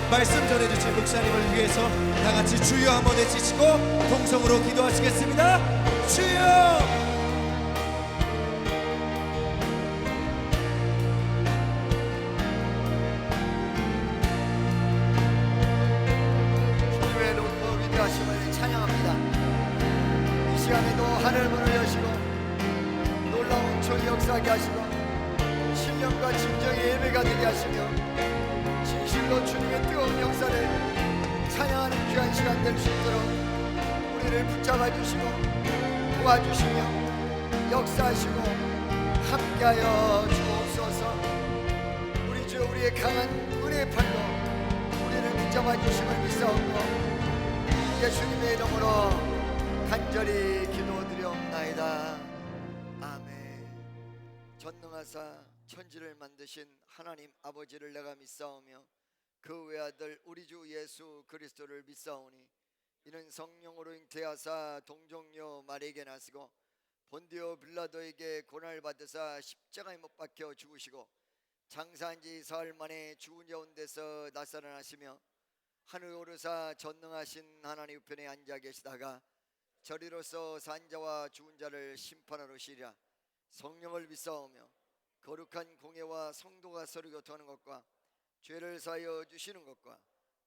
말씀 전해주신 목사님을 위해서 다 같이 주여 한번 외치시고 동성으로 기도하시겠습니다. 주여! 주님의 높고 위대하심을 찬양합니다. 이 시간에도 하늘 문을 여시고 놀라운 총 역사하게 하시고 신령과 진정의 예배가 되게 하시며 진실로 주님의 뜨거운 역사를 찬양하는 귀한 시간 될 수 있도록 우리를 붙잡아 주시고 도와주시며 역사하시고 함께하여 주옵소서. 우리 주 우리의 강한 은혜의 팔로 우리를 붙잡아 주심을 믿사옵고 예수님의 이름으로 간절히 기도드리옵나이다. 아멘. 전능하사 천지를 만드신 하나님 아버지를 내가 믿사오며 그 외아들 우리 주 예수 그리스도를 믿사오니 이는 성령으로 잉태하사 동정녀 마리에게 나시고 본디오 빌라도에게 고난을 받으사 십자가에 못 박혀 죽으시고 장사한 지 사흘 만에 죽은 가운데서 나살아나시며 하늘 오르사 전능하신 하나님 우편에 앉아 계시다가 저리로서 산자와 죽은 자를 심판하러 오시리라. 성령을 믿사오며 거룩한 공예와 성도가 서로 교통하는 것과 죄를 사하여 주시는 것과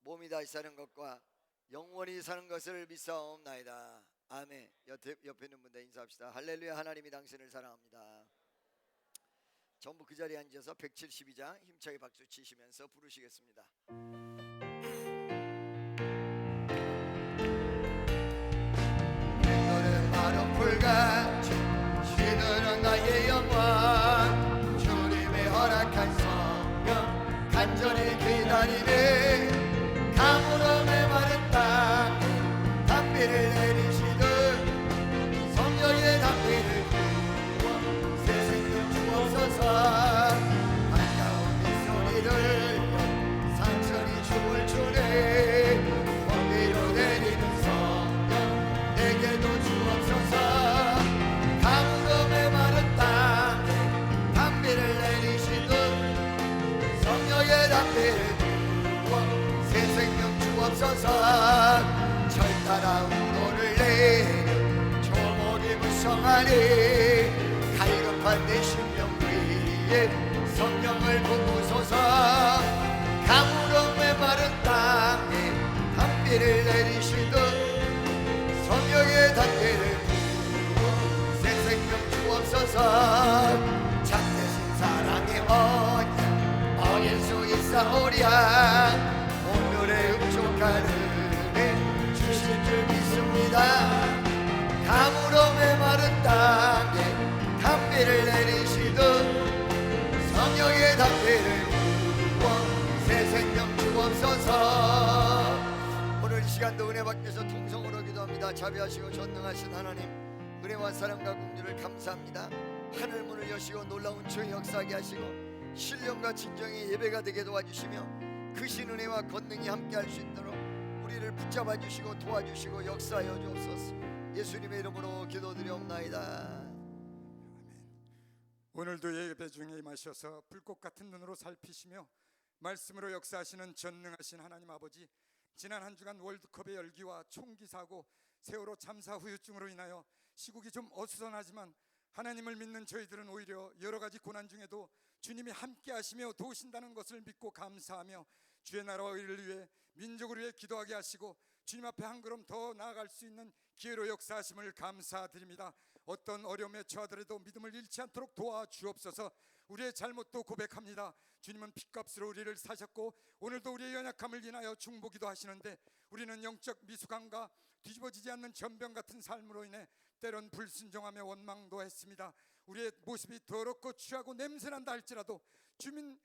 몸이 다시 사는 것과 영원히 사는 것을 믿사옵나이다. 아멘. 옆에 있는 분들 인사합시다. 할렐루야. 하나님이 당신을 사랑합니다. 전부 그 자리에 앉아서 172장 힘차게 박수 치시면서 부르시겠습니다. 너는 마른 풀같이 시들은 나의 영광 주님의 허락한 성령 간절히 기다리네. 가물어 메마른 땅 담비를 내리시듯 성령의 담비를 부어 새 생명 주옵소서. 반가운 빗소리를 산천이 춤을 추네. 먼 위로 내리는 성령 내게도 주옵소서. 가물어 메마른 땅 담비를 내리시듯 성령의 담비를 새 생명 주옵소서. 철따라 우노를 내려 조목이 무성하니 갈급한 내 심령 위에 성령을 부으소서. 가물어 메마른 땅에 담비를 내리시듯 성령의 담비를 부어 새 생명 주옵소서. 참되신 사랑의 언약 어길 수 있사오랴. 오늘의 흡족한 은혜 주실 줄 믿습니다. 가물어 메마른 땅에 담비를 내리시듯 성령의 담비를 부어 새 생명 주옵소서. 오늘 이 시간도 은혜 받기위해서 통성으로 기도합니다. 자비하시고 전능하신 하나님 은혜와 사랑과 긍휼을 감사합니다. 하늘 문을 여시고 놀라운 주의 역사하게 하시고 신령과 진정의 예배가 되게 도와주시며 그 신은혜와 권능이 함께할 수 있도록 우리를 붙잡아 주시고 도와주시고 역사하여 주옵소서. 예수님의 이름으로 기도드리옵나이다. 오늘도 예배 중에 임하셔서 불꽃 같은 눈으로 살피시며 말씀으로 역사하시는 전능하신 하나님 아버지, 지난 한 주간 월드컵의 열기와 총기 사고, 세월호 참사 후유증으로 인하여 시국이 좀 어수선하지만 하나님을 믿는 저희들은 오히려 여러 가지 고난 중에도 주님이 함께 하시며 도우신다는 것을 믿고 감사하며 주의 나라와 의를 위해 민족을 위해 기도하게 하시고 주님 앞에 한 걸음 더 나아갈 수 있는 기회로 역사하심을 감사드립니다. 어떤 어려움에 처하더라도 믿음을 잃지 않도록 도와주옵소서. 우리의 잘못도 고백합니다. 주님은 핏값으로 우리를 사셨고 오늘도 우리의 연약함을 인하여 중보기도 하시는데 우리는 영적 미숙함과 뒤집어지지 않는 전병 같은 삶으로 인해 때론 불순종하며 원망도 했습니다. 우리의 모습이 더럽고 취하고 냄새난다 할지라도 주님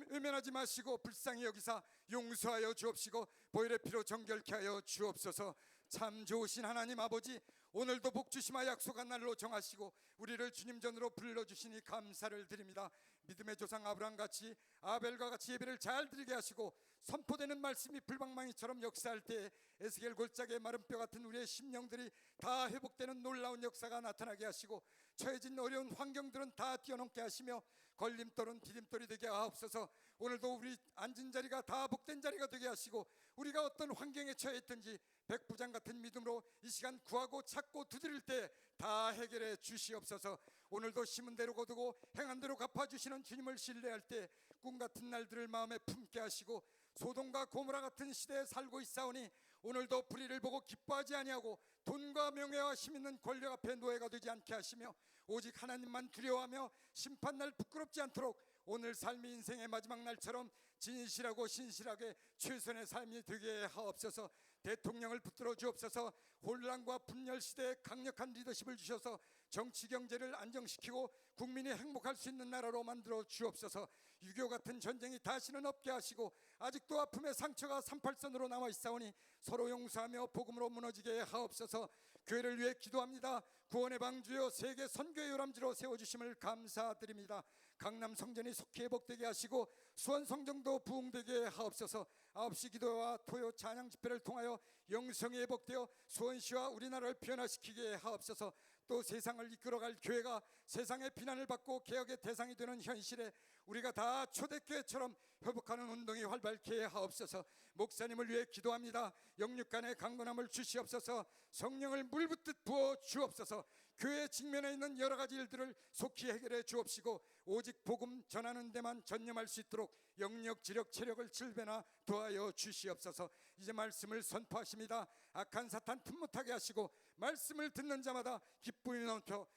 외면하지 마시고 불쌍히 여기사 용서하여 주옵시고 보혈의 피로 정결케 하여 주옵소서. 참 좋으신 하나님 아버지, 오늘도 복 주심하 약속한 날로 정하시고 우리를 주님 전으로 불러주시니 감사를 드립니다. 믿음의 조상 아브라함같이 아벨과 같이 예배를 잘 드리게 하시고 선포되는 말씀이 불방망이처럼 역사할 때에 에스겔 골짜기의 마른 뼈 같은 우리의 심령들이 다 회복되는 놀라운 역사가 나타나게 하시고 처해진 어려운 환경들은 다 뛰어넘게 하시며 걸림돌은 디딤돌이 되게 하옵소서. 오늘도 우리 앉은 자리가 다 복된 자리가 되게 하시고, 우리가 어떤 환경에 처해 있든지 백부장 같은 믿음으로 이 시간 구하고 찾고 두드릴 때 다 해결해 주시옵소서. 오늘도 심은 대로 거두고 행한 대로 갚아주시는 주님을 신뢰할 때 꿈 같은 날들을 마음에 품게 하시고, 소돔과 고모라 같은 시대에 살고 있사오니 오늘도 불의를 보고 기뻐하지 아니하고 돈과 명예와 힘 있는 권력 앞에 노예가 되지 않게 하시며, 오직 하나님만 두려워하며 심판날 부끄럽지 않도록 오늘 삶이 인생의 마지막 날처럼 진실하고 신실하게 최선의 삶이 되게 하옵소서. 대통령을 붙들어 주옵소서. 혼란과 분열 시대에 강력한 리더십을 주셔서 정치 경제를 안정시키고 국민이 행복할 수 있는 나라로 만들어 주옵소서. 6.25 같은 전쟁이 다시는 없게 하시고, 아직도 아픔의 상처가 38선으로 남아 있사오니 서로 용서하며 복음으로 무너지게 하옵소서. 교회를 위해 기도합니다. 구원의 방주여 세계 선교의 요람지로 세워주심을 감사드립니다. 강남 성전이 속히 회복되게 하시고 수원 성전도 부흥되게 하옵소서. 9시 기도와 토요 찬양 집회를 통하여 영성이 회복되어 수원시와 우리나라를 변화시키게 하옵소서. 또 세상을 이끌어갈 교회가 세상의 비난을 받고 개혁의 대상이 되는 현실에 우리가 다 초대교회처럼 회복하는 운동이 활발케 하옵소서. 목사님을 위해 기도합니다. 영육간의 강건함을 주시옵소서. 성령을 물붓듯 부어 주옵소서. 교회 직면에 있는 여러 가지 일들을 속히 해결해 주옵시고, 오직 복음 전하는 데만 전념할 수 있도록 영력, 지력, 체력을 질배나 도하여 주시옵소서. 이제 말씀을 선포하십니다. 악한 사탄 틈 못하게 하시고 말씀을 듣는 자마다 기쁨이 넘쳐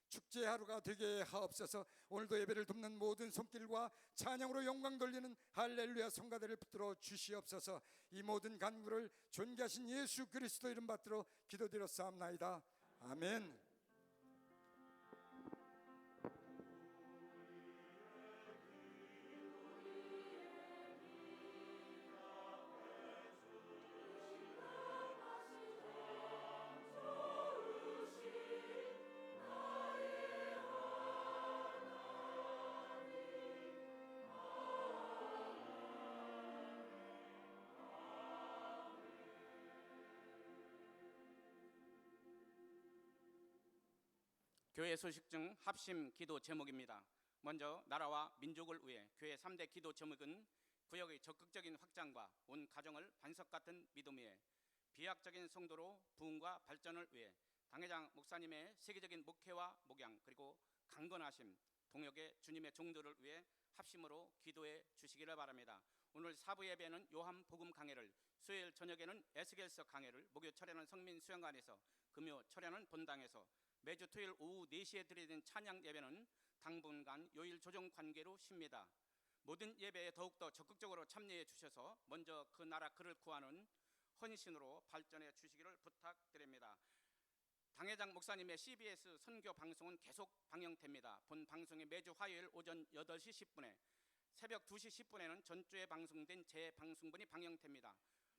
축제의 하루가 되게 하옵소서. 오늘도 예배를 돕는 모든 손길과 찬양으로 영광 돌리는 할렐루야 성가대를 붙들어 주시옵소서. 이 모든 간구를 존귀하신 예수 그리스도 이름 받들어 기도드렸사옵나이다. 아멘. 교회 소식 중 합심 기도 제목입니다. 먼저 나라와 민족을 위해 교회 3대 기도 제목은 구역의 적극적인 확장과 온 가정을 반석 같은 믿음 위에, 비약적인 성도로 부흥과 발전을 위해 당회장 목사님의 세계적인 목회와 목양, 그리고 강건하심, 동역의 주님의 종들을 위해 합심으로 기도해 주시기를 바랍니다. 오늘 사부 예배는 요한 복음 강해를, 수요일 저녁에는 에스겔서 강해를, 목요 철야는 성민 수영관에서, 금요 철야는 본당에서, 매주 토요일 오후 4시에 드리는 찬양 예배는 당분간 요일 조정 관계로 쉽니다. 모든 예배에 더욱더 적극적으로 참여해 주셔서 먼저 그 나라 그를 구하는 헌신으로 발전해 주시기를 부탁드립니다. 당회장 목사님의 CBS 선교 방송은 계속 방영됩니다. 본 방송이 매주 화요일 오전 8시 10분에, 새벽 2시 10분에는 전주에 방송된 재방송분이 방영됩니다.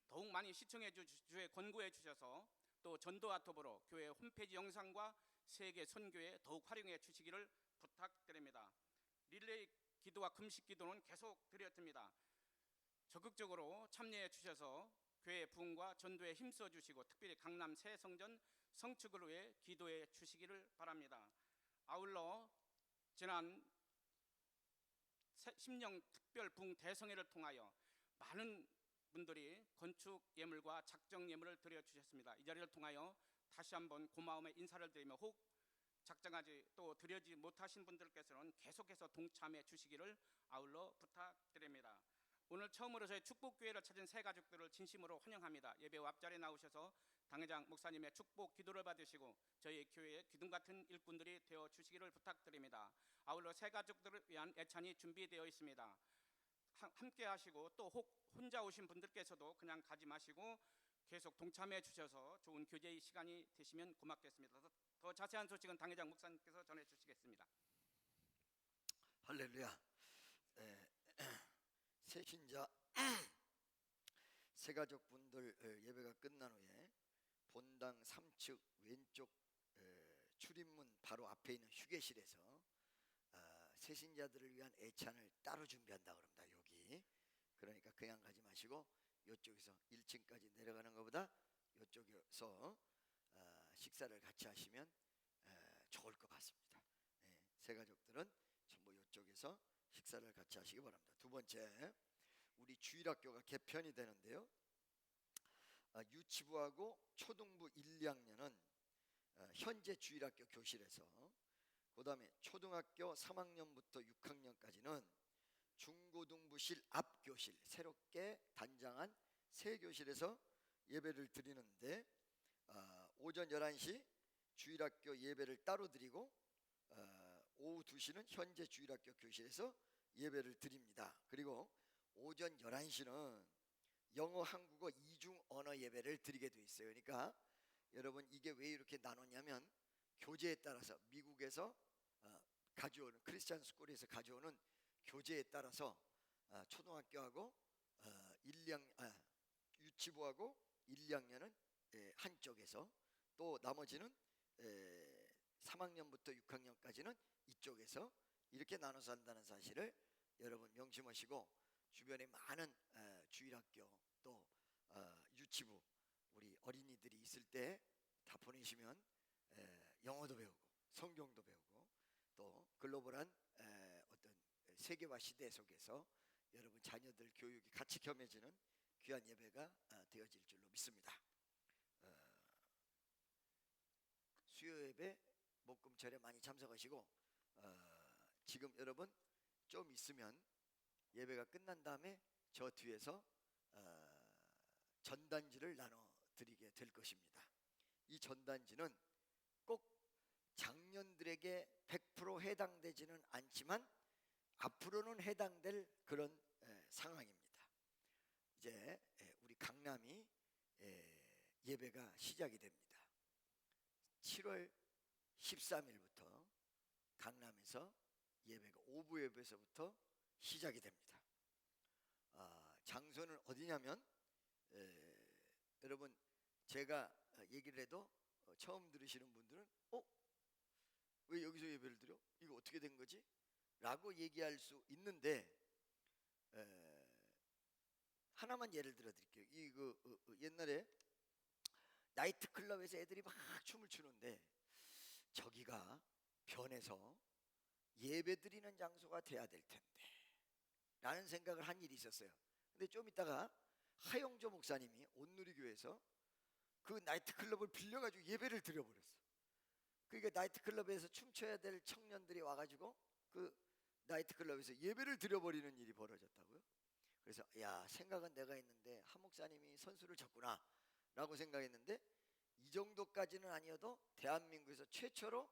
더욱 많이 시청해 주시고 권고해 주셔서 또 전도와 더불어 교회 홈페이지 영상과 세계 선교에 더욱 활용해 주시기를 부탁드립니다. 릴레이 기도와 금식 기도는 계속 드렸습니다. 적극적으로 참여해 주셔서 교회 부흥과 전도에 힘써 주시고 특별히 강남 새 성전 성축을 위해 기도해 주시기를 바랍니다. 아울러 지난 심령 특별 부흥 대성회를 통하여 많은 분들이 건축 예물과 작정 예물을 드려 주셨습니다. 이 자리를 통하여 다시 한번 고마움의 인사를 드리며, 혹 작정하지 또 드려지 못하신 분들께서는 계속해서 동참해 주시기를 아울러 부탁드립니다. 오늘 처음으로 저희 축복교회를 찾은 새 가족들을 진심으로 환영합니다. 예배 앞자리에 나오셔서 당회장 목사님의 축복 기도를 받으시고 저희 교회의 기둥 같은 일꾼들이 되어 주시기를 부탁드립니다. 아울러 새 가족들을 위한 애찬이 준비되어 있습니다. 함께 하시고 또 혹 혼자 오신 분들께서도 그냥 가지 마시고 계속 동참해 주셔서 좋은 교제의 시간이 되시면 고맙겠습니다. 더 자세한 소식은 당회장 목사님께서 전해 주시겠습니다. 할렐루야. 새신자 새가족분들 예배가 끝난 후에 본당 3측 왼쪽 출입문 바로 앞에 있는 휴게실에서 새신자들을 위한 애찬을 따로 준비한다 그럽니다. 여기 그러니까 그냥 가지 마시고 이쪽에서 1층까지 내려가는 것보다 이쪽에서 식사를 같이 하시면 좋을 것 같습니다. 새가족들은 전부 이쪽 이쪽에서 식사를 같이 하시기 바랍니다. 두 번째, 우리 주일학교가 개편이 되는데요. 유치부하고 초등부 1, 2학년은 현재 주일학교 교실에서, 그 다음에 초등학교 3학년부터 6학년까지는 중고등부실 앞 교실, 새롭게 단장한 새 교실에서 예배를 드리는데, 오전 11시 주일학교 예배를 따로 드리고 오후 2시는 현재 주일학교 교실에서 예배를 드립니다. 그리고 오전 11시는 영어, 한국어 이중 언어 예배를 드리게 돼 있어요. 그러니까 여러분, 이게 왜 이렇게 나눴냐면 교재에 따라서, 미국에서 가져오는 크리스찬 스쿨에서 가져오는 교재에 따라서 초등학교하고 유치부하고 1, 2학년은 한쪽에서, 또 나머지는 3학년부터 6학년까지는 이쪽에서 이렇게 나눠서 한다는 사실을 여러분 명심하시고, 주변에 많은 주일학교 또 유치부 우리 어린이들이 있을 때 다 보내시면 영어도 배우고 성경도 배우고 또 글로벌한 어떤 세계화 시대 속에서 여러분 자녀들 교육이 같이 겸해지는 귀한 예배가 되어질 줄로 믿습니다. 수요 예배 목금철에 많이 참석하시고, 지금 여러분 좀 있으면 예배가 끝난 다음에 저 뒤에서 전단지를 나눠드리게 될 것입니다. 이 전단지는 꼭 장년들에게 100% 해당되지는 않지만 앞으로는 해당될 그런 상황입니다. 이제 우리 강남이 예배가 시작이 됩니다. 7월 13일부터 강남에서 예배가 오후 예배에서부터 시작이 됩니다. 장소는 어디냐면, 여러분 제가 얘기를 해도 처음 들으시는 분들은 왜 여기서 예배를 드려? 이거 어떻게 된 거지? 라고 얘기할 수 있는데, 하나만 예를 들어 드릴게요. 옛날에 나이트 클럽에서 애들이 막 춤을 추는데 저기가 변해서 예배 드리는 장소가 돼야 될 텐데 라는 생각을 한 일이 있었어요. 근데 좀 있다가 하영조 목사님이 온누리교회에서 그 나이트 클럽을 빌려가지고 예배를 드려버렸어. 그러니까 나이트 클럽에서 춤춰야 될 청년들이 와가지고 그 나이트 클럽에서 예배를 드려버리는 일이 벌어졌다고요. 그래서 야, 생각은 내가 했는데 한 목사님이 선수를 쳤구나 라고 생각했는데, 이 정도까지는 아니어도 대한민국에서 최초로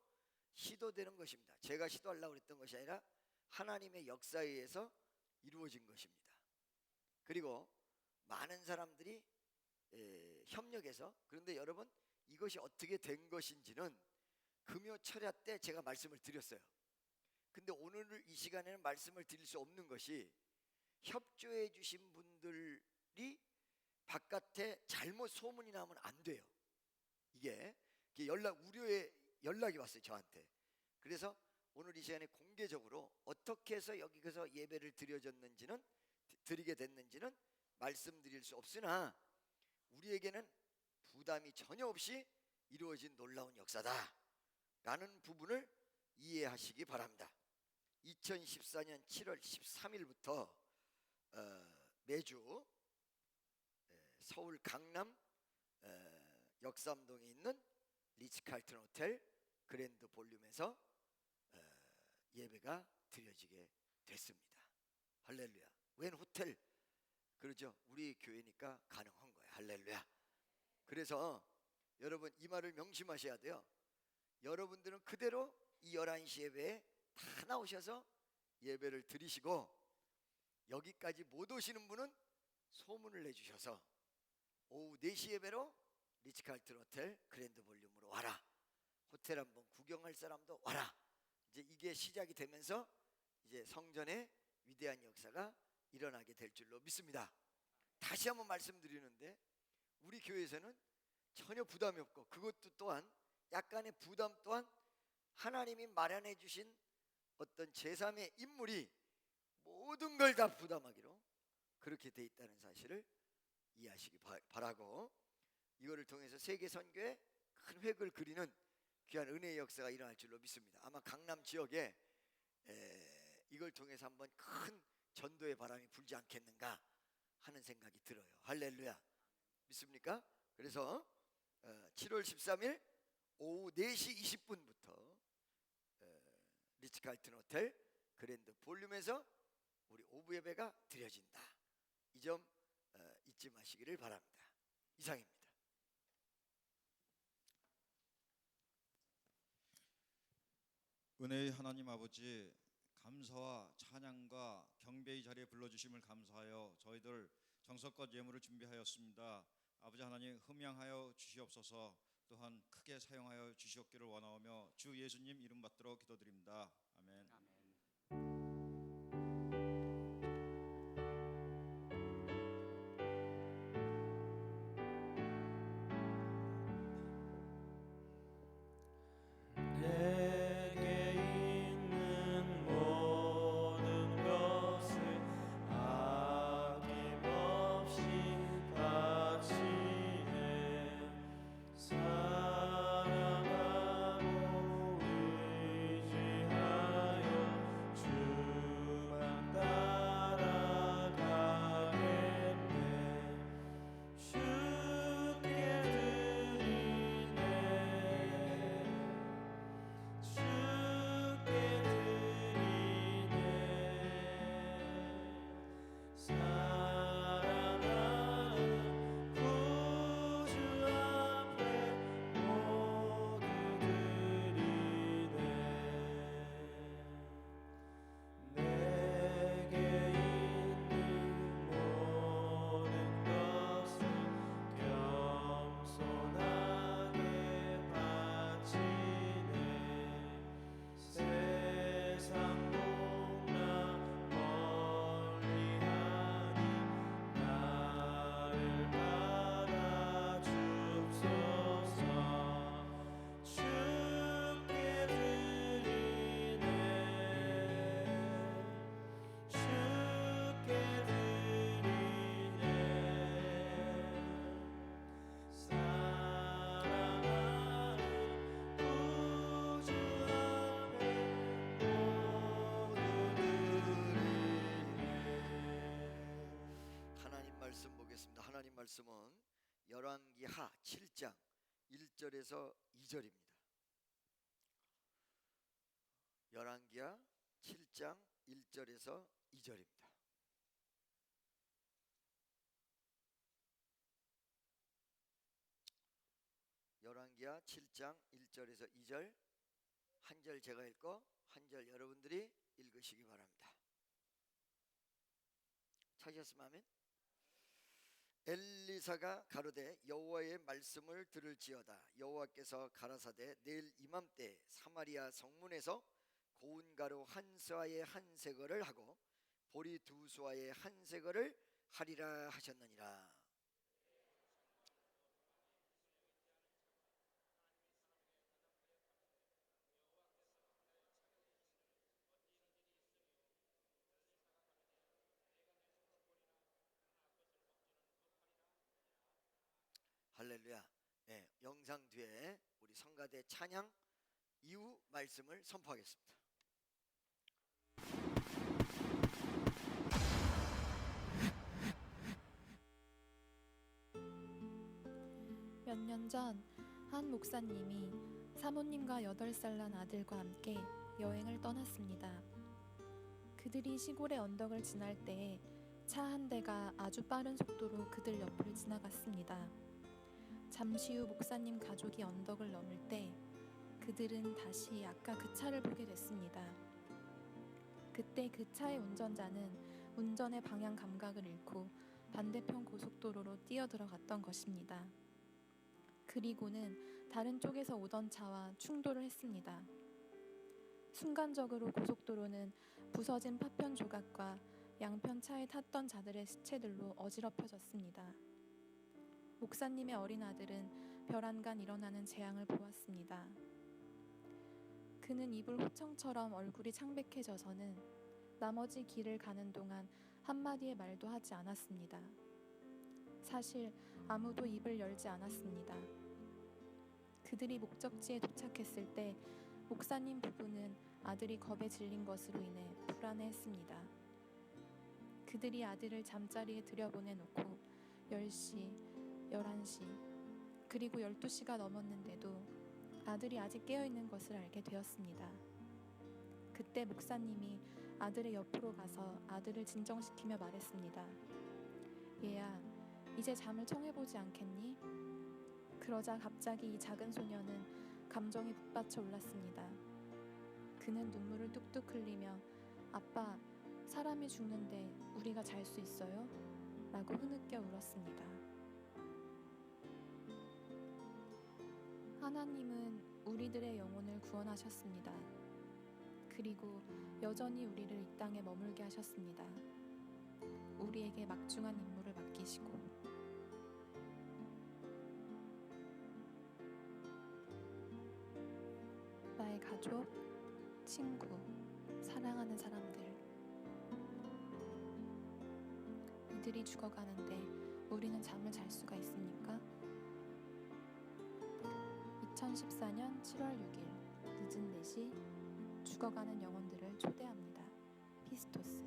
시도되는 것입니다. 제가 시도하려고 했던 것이 아니라 하나님의 역사에 의해서 이루어진 것입니다. 그리고 많은 사람들이 협력해서, 그런데 여러분 이것이 어떻게 된 것인지는 금요 철야 때 제가 말씀을 드렸어요. 근데 오늘 이 시간에는 말씀을 드릴 수 없는 것이, 협조해 주신 분들이 바깥에 잘못 소문이 나면 안 돼요. 이게 우려의 연락이 왔어요, 저한테. 그래서 오늘 이 시간에 공개적으로 어떻게 해서 여기서 예배를 드리게 됐는지는 말씀드릴 수 없으나, 우리에게는 부담이 전혀 없이 이루어진 놀라운 역사다 라는 부분을 이해하시기 바랍니다. 2014년 7월 13일부터 매주 서울 강남 역삼동에 있는 리츠칼튼 호텔 그랜드 볼륨에서 예배가 드려지게 됐습니다. 할렐루야. 웬 호텔? 그러죠. 우리 교회니까 가능한 거예요. 할렐루야. 그래서 여러분 이 말을 명심하셔야 돼요. 여러분들은 그대로 이 11시 예배에 다 나오셔서 예배를 드리시고, 여기까지 못 오시는 분은 소문을 내주셔서 오후 4시 예배로 리츠칼튼 호텔 그랜드 볼륨으로 와라. 호텔 한번 구경할 사람도 와라. 이제 이게 시작이 되면서 이제 성전의 위대한 역사가 일어나게 될 줄로 믿습니다. 다시 한번 말씀드리는데, 우리 교회에서는 전혀 부담이 없고, 그것도 또한 약간의 부담 또한 하나님이 마련해 주신 어떤 제3의 인물이 모든 걸 다 부담하기로 그렇게 돼 있다는 사실을 이해하시기 바라고, 이거를 통해서 세계 선교에 큰 획을 그리는 귀한 은혜의 역사가 일어날 줄로 믿습니다. 아마 강남 지역에 이걸 통해서 한번 큰 전도의 바람이 불지 않겠는가 하는 생각이 들어요. 할렐루야. 믿습니까? 그래서 7월 13일 오후 4시 20분부터 리츠칼튼 호텔 그랜드 볼륨에서 우리 오브 예배가 드려진다. 이 점 잊지 마시기를 바랍니다. 이상입니다. 은혜의 하나님 아버지, 감사와 찬양과 경배의 자리에 불러주심을 감사하여 저희들 정성껏 예물을 준비하였습니다. 아버지 하나님, 흠양하여 주시옵소서. 또한 크게 사용하여 주시옵기를 원하오며 주 예수님 이름 받들어 기도드립니다. 아멘. 아멘. 내게 있는 모든 것을 아낌없이 바치네. 사랑하고 의지하여 주만 따라가겠네. 주께 드리네. 주께 드리네. 사랑하는 구주 앞에 모두 드리네. 내게 있는 모든 것을 겸손하게 바치네. 세상 복나 멀리하니 나를 받아주옵소서. 주께 드리네. 주께 드리네. 사랑하는 구주 앞에 모두 드리네. 하나님 말씀 보겠습니다. 하나님 말씀은 열왕기하 7장 1절에서 2절입니다. 열왕기하 7장 1절에서 2절입니다. 열왕기하 7장 1절에서 2절, 한 절 제가 읽고 한 절 여러분들이 읽으시기 바랍니다. 찾으셨으면 아멘. 엘리사가 가로되 여호와의 말씀을 들을지어다. 여호와께서 가라사대 내일 이맘때 사마리아 성문에서 고운 가루 한 스와에 한 세거를 하고 보리 두 스와에 한 세거를 하리라 하셨느니라. 할렐루야. 네, 영상 뒤에 우리 성가대 찬양 이후 말씀을 선포하겠습니다. 몇 년 전 한 목사님이 사모님과 8살 난 아들과 함께 여행을 떠났습니다. 그들이 시골의 언덕을 지날 때에 차 한 대가 아주 빠른 속도로 그들 옆을 지나갔습니다. 잠시 후 목사님 가족이 언덕을 넘을 때 그들은 다시 아까 그 차를 보게 됐습니다. 그때 그 차의 운전자는 운전의 방향 감각을 잃고 반대편 고속도로로 뛰어들어갔던 것입니다. 그리고는 다른 쪽에서 오던 차와 충돌을 했습니다. 순간적으로 고속도로는 부서진 파편 조각과 양편 차에 탔던 자들의 시체들로 어지럽혀졌습니다. 목사님의 어린 아들은 별안간 일어나는 재앙을 보았습니다. 그는 입을 호청처럼 얼굴이 창백해져서는 나머지 길을 가는 동안 한마디의 말도 하지 않았습니다. 사실 아무도 입을 열지 않았습니다. 그들이 목적지에 도착했을 때 목사님 부부는 아들이 겁에 질린 것으로 인해 불안해했습니다. 그들이 아들을 잠자리에 들여보내놓고 10시, 11시, 그리고 12시가 넘었는데도 아들이 아직 깨어있는 것을 알게 되었습니다. 그때 목사님이 아들의 옆으로 가서 아들을 진정시키며 말했습니다. 얘야, 이제 잠을 청해보지 않겠니? 그러자 갑자기 이 작은 소녀는 감정이 북받쳐 올랐습니다. 그는 눈물을 뚝뚝 흘리며 아빠, 사람이 죽는데 우리가 잘 수 있어요? 라고 흐느껴 울었습니다. 하나님은 우리들의 영혼을 구원하셨습니다. 그리고 여전히 우리를 이 땅에 머물게 하셨습니다. 우리에게 막중한 임무를 맡기시고 나의 가족, 친구, 사랑하는 사람들 이들이 죽어가는데 우리는 잠을 잘 수가 있습니까? 2014년 7월 6일 늦은 4시 죽어가는 영혼들을 초대합니다. 피스토스.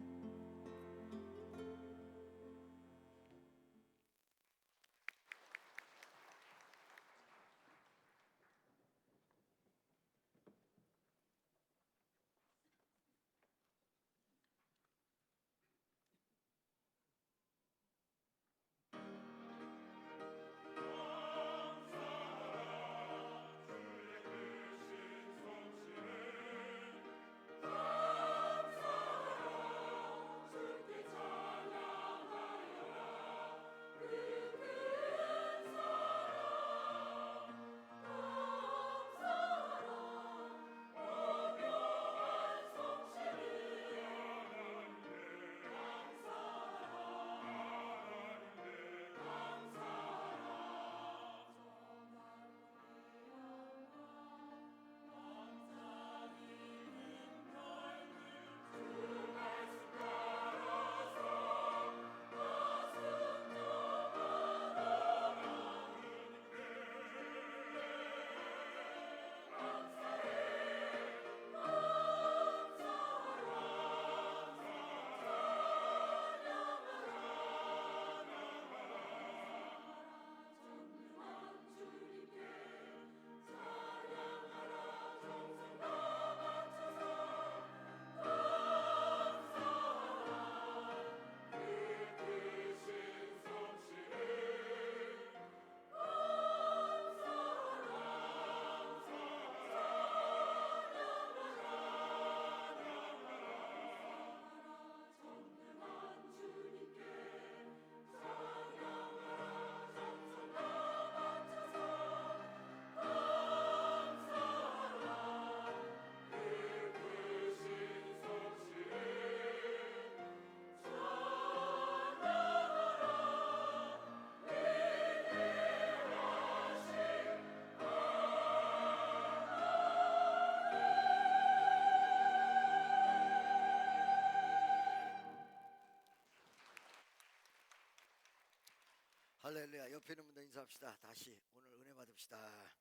할렐루야. 옆에 있는 분들 인사합시다. 다시 오늘 은혜 받읍시다.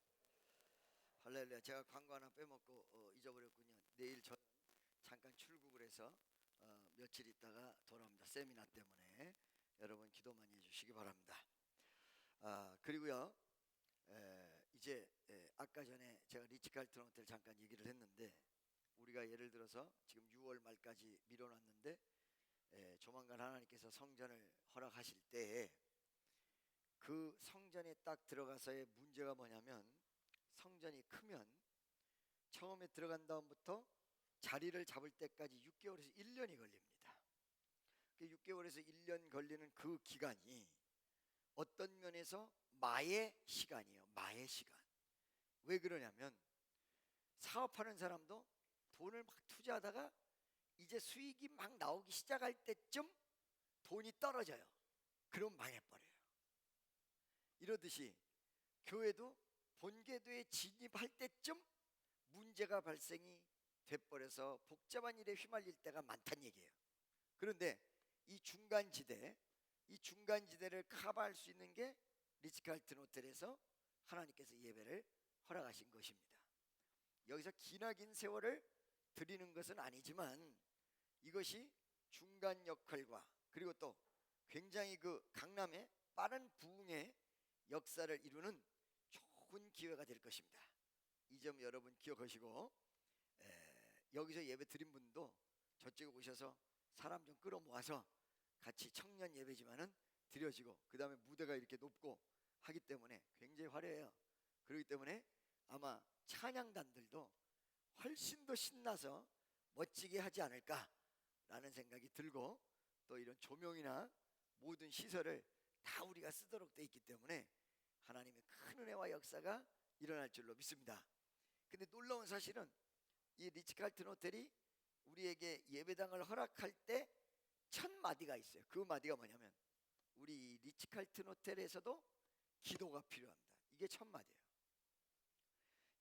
할렐루야. 제가 광고 하나 빼먹고 잊어버렸군요. 내일 저는 잠깐 출국을 해서 며칠 있다가 돌아옵니다. 세미나 때문에 여러분 기도 많이 해주시기 바랍니다. 그리고요 이제 아까 전에 제가 리츠칼튼 호텔 잠깐 얘기를 했는데 우리가 예를 들어서 지금 6월 말까지 미뤄놨는데 조만간 하나님께서 성전을 허락하실 때에 그 성전에 딱 들어가서의 문제가 뭐냐면 성전이 크면 처음에 들어간 다음부터 자리를 잡을 때까지 6개월에서 1년이 걸립니다. 6개월에서 1년 걸리는 그 기간이 어떤 면에서 마의 시간이에요. 마의 시간. 왜 그러냐면 사업하는 사람도 돈을 막 투자하다가 이제 수익이 막 나오기 시작할 때쯤 돈이 떨어져요. 그럼 망해버려요. 이러듯이 교회도 본궤도에 진입할 때쯤 문제가 발생이 돼버려서 복잡한 일에 휘말릴 때가 많다는 얘기예요. 그런데 이 중간지대를 커버할 수 있는 게 리츠칼튼 호텔에서 하나님께서 예배를 허락하신 것입니다. 여기서 기나긴 세월을 드리는 것은 아니지만 이것이 중간 역할과 그리고 또 굉장히 그 강남의 빠른 부흥의 역사를 이루는 좋은 기회가 될 것입니다. 이 점 여러분 기억하시고, 여기서 예배 드린 분도 저쪽에 오셔서 사람 좀 끌어모아서 같이 청년 예배지만은 드려지고, 그 다음에 무대가 이렇게 높고 하기 때문에 굉장히 화려해요. 그렇기 때문에 아마 찬양단들도 훨씬 더 신나서 멋지게 하지 않을까라는 생각이 들고, 또 이런 조명이나 모든 시설을 다 우리가 쓰도록 돼 있기 때문에 하나님의 큰 은혜와 역사가 일어날 줄로 믿습니다. 근데 놀라운 사실은 이 리츠칼튼 호텔이 우리에게 예배당을 허락할 때 첫 마디가 있어요. 그 마디가 뭐냐면 우리 리츠칼튼 호텔에서도 기도가 필요합니다. 이게 첫 마디예요.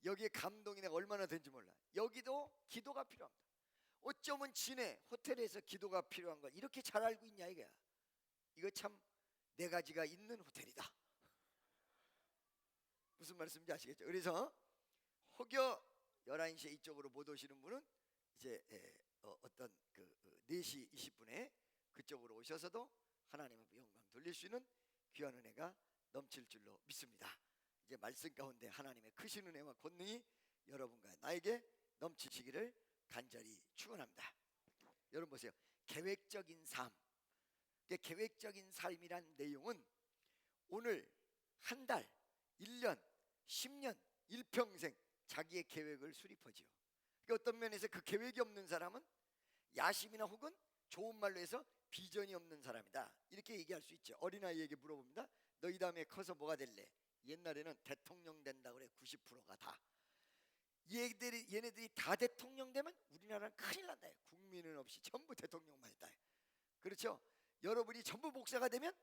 여기에 감동이 내가 얼마나 된지 몰라. 여기도 기도가 필요합니다. 어쩌면 지네 호텔에서 기도가 필요한 걸 이렇게 잘 알고 있냐 이거야. 이거 참 네 가지가 있는 호텔이다. 무슨 말씀인지 아시겠죠? 그래서 혹여 11시에 이쪽으로 못 오시는 분은 이제 어떤 4시 20분에 그쪽으로 오셔서도 하나님 앞에 영광 돌릴 수 있는 귀한 은혜가 넘칠 줄로 믿습니다. 이제 말씀 가운데 하나님의 크신 은혜와 권능이 여러분과 나에게 넘치시기를 간절히 축원합니다. 여러분 보세요. 계획적인 삶. 계획적인 삶이란 내용은 오늘 한 달, 1년, 10년, 일평생 자기의 계획을 수립하지요. 그러니까 어떤 면에서 그 계획이 없는 사람은 야심이나 혹은 좋은 말로 해서 비전이 없는 사람이다, 이렇게 얘기할 수 있죠. 어린아이에게 물어봅니다. 너 이 다음에 커서 뭐가 될래? 옛날에는 대통령 된다고 그래. 90%가 다. 얘네들이 다 대통령 되면 우리나라는 큰일 난다. 국민은 없이 전부 대통령만 했다. 그렇죠? 여러분이 전부 목사가 되면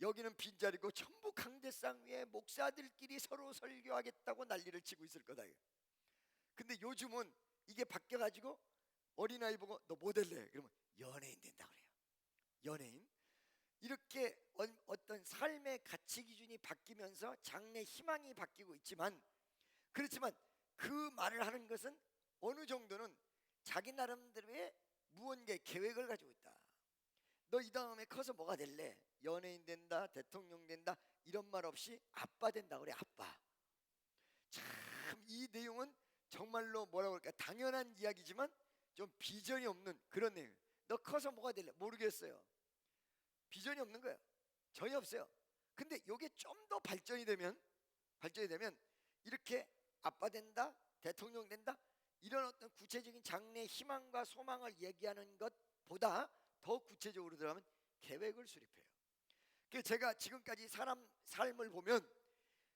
여기는 빈자리고 전부 강대상 위에 목사들끼리 서로 설교하겠다고 난리를 치고 있을 거다. 근데 요즘은 이게 바뀌어가지고 어린아이 보고 너 뭐 될래? 그러면 연예인 된다 그래요. 연예인. 이렇게 어떤 삶의 가치 기준이 바뀌면서 장래 희망이 바뀌고 있지만, 그렇지만 그 말을 하는 것은 어느 정도는 자기 나름대로의 무언가의 계획을 가지고 있다. 너 이 다음에 커서 뭐가 될래? 연예인 된다, 대통령 된다, 이런 말 없이 아빠 된다 그래. 아빠. 참 이 내용은 정말로 뭐라고 할까, 당연한 이야기지만 좀 비전이 없는 그런 내용. 너 커서 뭐가 될래? 모르겠어요. 비전이 없는 거예요. 전혀 없어요. 근데 이게 좀 더 발전이 되면 이렇게 아빠 된다, 대통령 된다, 이런 어떤 구체적인 장래 희망과 소망을 얘기하는 것보다 더 구체적으로 들어가면 계획을 수립해요. 그래서 제가 지금까지 사람 삶을 보면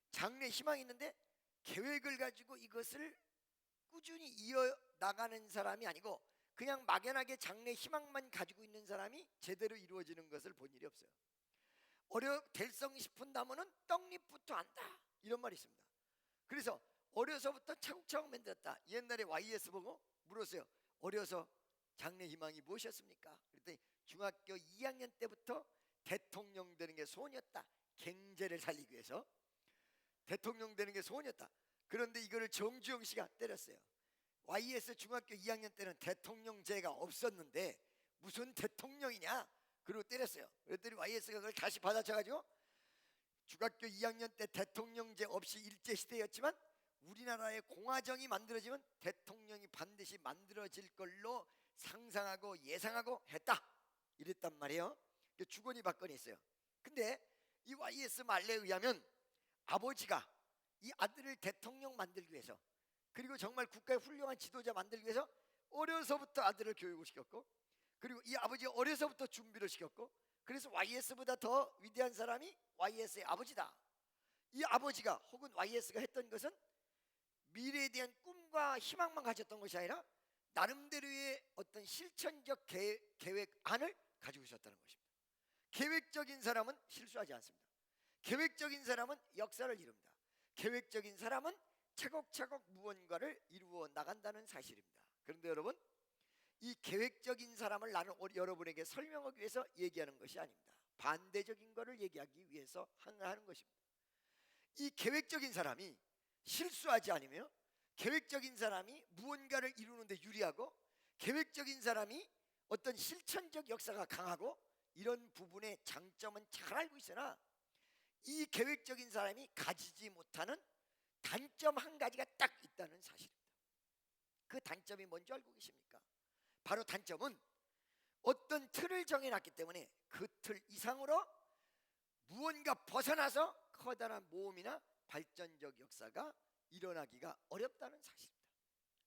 장래 희망이 있는데 계획을 가지고 이것을 꾸준히 이어나가는 사람이 아니고 그냥 막연하게 장래 희망만 가지고 있는 사람이 제대로 이루어지는 것을 본 일이 없어요. 될성 싶은 나무는 떡잎부터 안다, 이런 말이 있습니다. 그래서 어려서부터 차곡차곡 만들었다. 옛날에 YS 보고 물었어요. 어려서 장래 희망이 무엇이었습니까? 그랬더니 중학교 2학년 때부터 대통령 되는 게 소원이었다. 경제를 살리기 위해서 대통령 되는 게 소원이었다. 그런데 이거를 정주영 씨가 때렸어요. YS 중학교 2학년 때는 대통령제가 없었는데 무슨 대통령이냐, 그리고 때렸어요. 그랬더니 YS가 그걸 다시 받아쳐가지고 중학교 2학년 때 대통령제 없이 일제시대였지만 우리나라의 공화정이 만들어지면 대통령이 반드시 만들어질 걸로 상상하고 예상하고 했다, 이랬단 말이에요. 주거니 받거니 했어요. 근데 이 YS 말레에 의하면 아버지가 이 아들을 대통령 만들기 위해서, 그리고 정말 국가의 훌륭한 지도자 만들기 위해서 어려서부터 아들을 교육을 시켰고, 그리고 이 아버지가 어려서부터 준비를 시켰고, 그래서 YS보다 더 위대한 사람이 YS의 아버지다. 이 아버지가 혹은 YS가 했던 것은 미래에 대한 꿈과 희망만 가졌던 것이 아니라 나름대로의 어떤 실천적 계획안을 가지고 있었다는 것입니다. 계획적인 사람은 실수하지 않습니다. 계획적인 사람은 역사를 이룹니다. 계획적인 사람은 차곡차곡 무언가를 이루어 나간다는 사실입니다. 그런데 여러분, 이 계획적인 사람을 나는 여러분에게 설명하기 위해서 얘기하는 것이 아닙니다. 반대적인 것을 얘기하기 위해서 하는 것입니다. 이 계획적인 사람이 실수하지 않으며, 계획적인 사람이 무언가를 이루는데 유리하고, 계획적인 사람이 어떤 실천적 역사가 강하고 이런 부분의 장점은 잘 알고 있으나 이 계획적인 사람이 가지지 못하는 단점 한 가지가 딱 있다는 사실입니다. 그 단점이 뭔지 알고 계십니까? 바로 단점은 어떤 틀을 정해놨기 때문에 그 틀 이상으로 무언가 벗어나서 커다란 모험이나 발전적 역사가 일어나기가 어렵다는 사실입니다.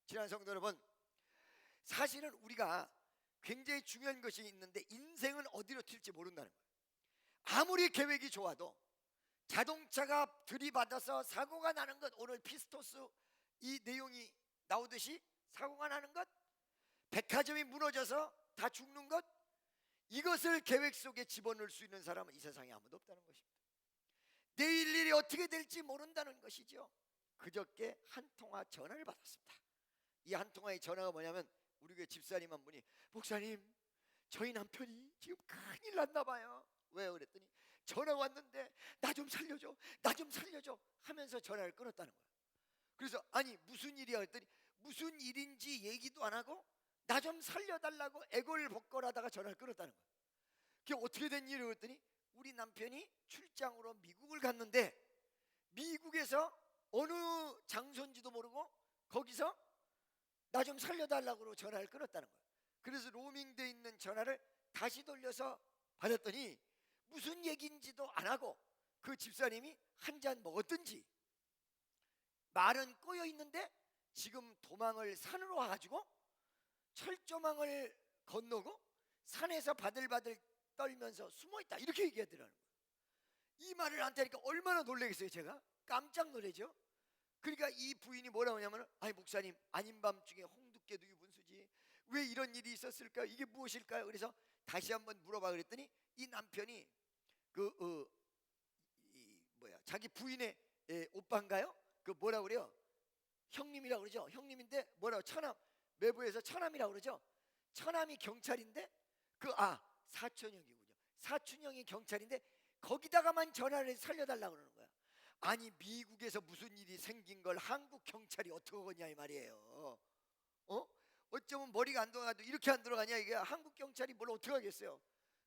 지난 성도 여러분, 사실은 우리가 굉장히 중요한 것이 있는데 인생은 어디로 튈지 모른다는 거예요. 아무리 계획이 좋아도 자동차가 들이받아서 사고가 나는 것, 오늘 피스토스 이 내용이 나오듯이 사고가 나는 것, 백화점이 무너져서 다 죽는 것, 이것을 계획 속에 집어넣을 수 있는 사람은 이 세상에 아무도 없다는 것입니다. 내일 일이 어떻게 될지 모른다는 것이죠. 그저께 한 통화 전화를 받았습니다. 이 한 통화의 전화가 뭐냐면 우리 교회 집사님 한 분이, 목사님 저희 남편이 지금 큰일 났나 봐요. 왜요? 그랬더니 전화가 왔는데 나 좀 살려줘, 나 좀 살려줘 하면서 전화를 끊었다는 거예요. 그래서 아니 무슨 일이야 그랬더니 무슨 일인지 얘기도 안 하고 나 좀 살려달라고 애걸복걸하다가 전화를 끊었다는 거예요. 그게 어떻게 된 일이에요? 그랬더니 우리 남편이 출장으로 미국을 갔는데 미국에서 어느 장소인지도 모르고 거기서 나 좀 살려달라고 전화를 끊었다는 거예요. 그래서 로밍돼 있는 전화를 다시 돌려서 받았더니 무슨 얘기인지도 안 하고 그 집사님이 한 잔 먹었든지 말은 꼬여 있는데 지금 도망을 산으로 와가지고 철조망을 건너고 산에서 바들바들 떨면서 숨어있다, 이렇게 얘기하더라는 거예요. 이 말을 안 하니까 얼마나 놀라겠어요. 제가 깜짝 놀라죠. 그러니까 이 부인이 뭐라고 하냐면, 아니 목사님 아닌 밤중에 홍두깨도 유분수지 왜 이런 일이 있었을까요? 이게 무엇일까요? 그래서 다시 한번 물어봐 그랬더니 이 남편이 자기 부인의 오빠인가요? 그 뭐라 그래요? 형님이라고 그러죠. 형님인데 뭐라고, 처남, 외부에서 처남이라고 그러죠. 처남이 경찰인데 사촌형이군요. 사촌형이 경찰인데 거기다가만 전화를 해서 살려달라고 그러는 거야. 아니 미국에서 무슨 일이 생긴 걸 한국 경찰이 어떻게 하겠냐 이 말이에요. 어쩌면 머리가 안 들어가도 이렇게 안 들어가냐, 이게 한국 경찰이 뭘 어떻게 하겠어요.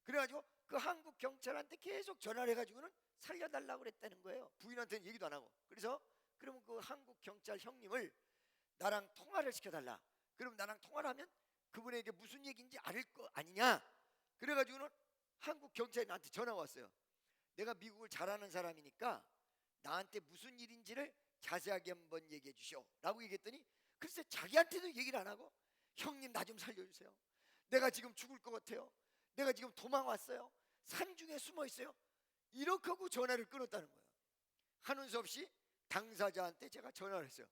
그래가지고 그 한국 경찰한테 계속 전화를 해가지고는 살려달라고 그랬다는 거예요. 부인한테는 얘기도 안 하고. 그래서 그러면 그 한국 경찰 형님을 나랑 통화를 시켜달라. 그럼 나랑 통화를 하면 그분에게 무슨 얘기인지 알 거 아니냐. 그래가지고는 한국 경찰이 나한테 전화가 왔어요. 내가 미국을 잘 아는 사람이니까 나한테 무슨 일인지를 자세하게 한번 얘기해 주시오 라고 얘기했더니 글쎄 자기한테도 얘기를 안 하고, 형님 나 좀 살려주세요, 내가 지금 죽을 것 같아요, 내가 지금 도망 왔어요, 산중에 숨어 있어요, 이렇게 하고 전화를 끊었다는 거예요. 하는 수 없이 당사자한테 제가 전화를 했어요.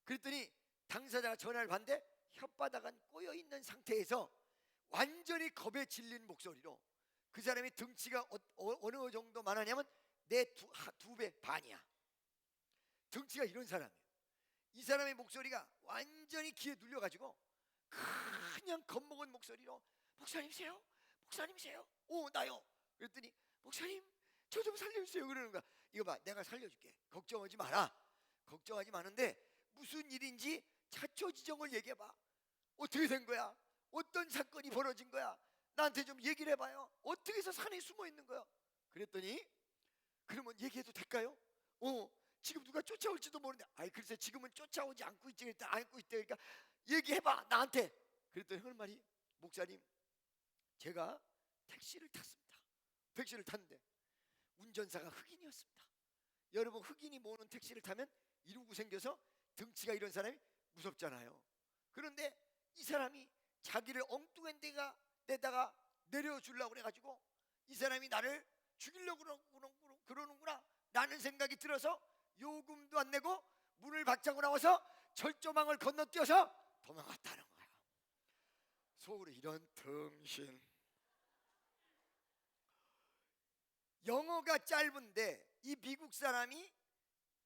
그랬더니 당사자가 전화를 받는데 혓바닥은 꼬여있는 상태에서 완전히 겁에 질린 목소리로, 그 사람이 등치가 어느 정도 많았냐면 내 두 배 반이야. 등치가 이런 사람이에요. 이 사람의 목소리가 완전히 귀에 눌려가지고 그냥 겁먹은 목소리로, 목사님이세요? 목사님이세요? 오 나요. 그랬더니 목사님 저 좀 살려주세요 그러는 거야. 이거 봐, 내가 살려줄게, 걱정하지 마라. 걱정하지 마는데 무슨 일인지 차초지정을 얘기해봐. 어떻게 된 거야? 어떤 사건이 벌어진 거야? 나한테 좀 얘기를 해봐요. 어떻게 해서 산에 숨어 있는 거야? 그랬더니 그러면 얘기해도 될까요? 지금 누가 쫓아올지도 모르는데, 아이 글쎄 지금은 쫓아오지 않고 있지. 일단 안고 있대. 그러니까 얘기해봐 나한테. 그랬더니 할 말이, 목사님 제가 택시를 탔습니다. 택시를 탔는데 운전사가 흑인이었습니다. 여러분 흑인이 모는 택시를 타면 이러고 생겨서 등치가 이런 사람이 무섭잖아요. 그런데 이 사람이 자기를 엉뚱한 데다가 내려주려고 그래가지고 이 사람이 나를 죽이려고 그러는구나 라는 생각이 들어서 요금도 안 내고 문을 박차고 나와서 철조망을 건너뛰어서 도망갔다는 거야. 속으로 이런 등신. 영어가 짧은데 이 미국 사람이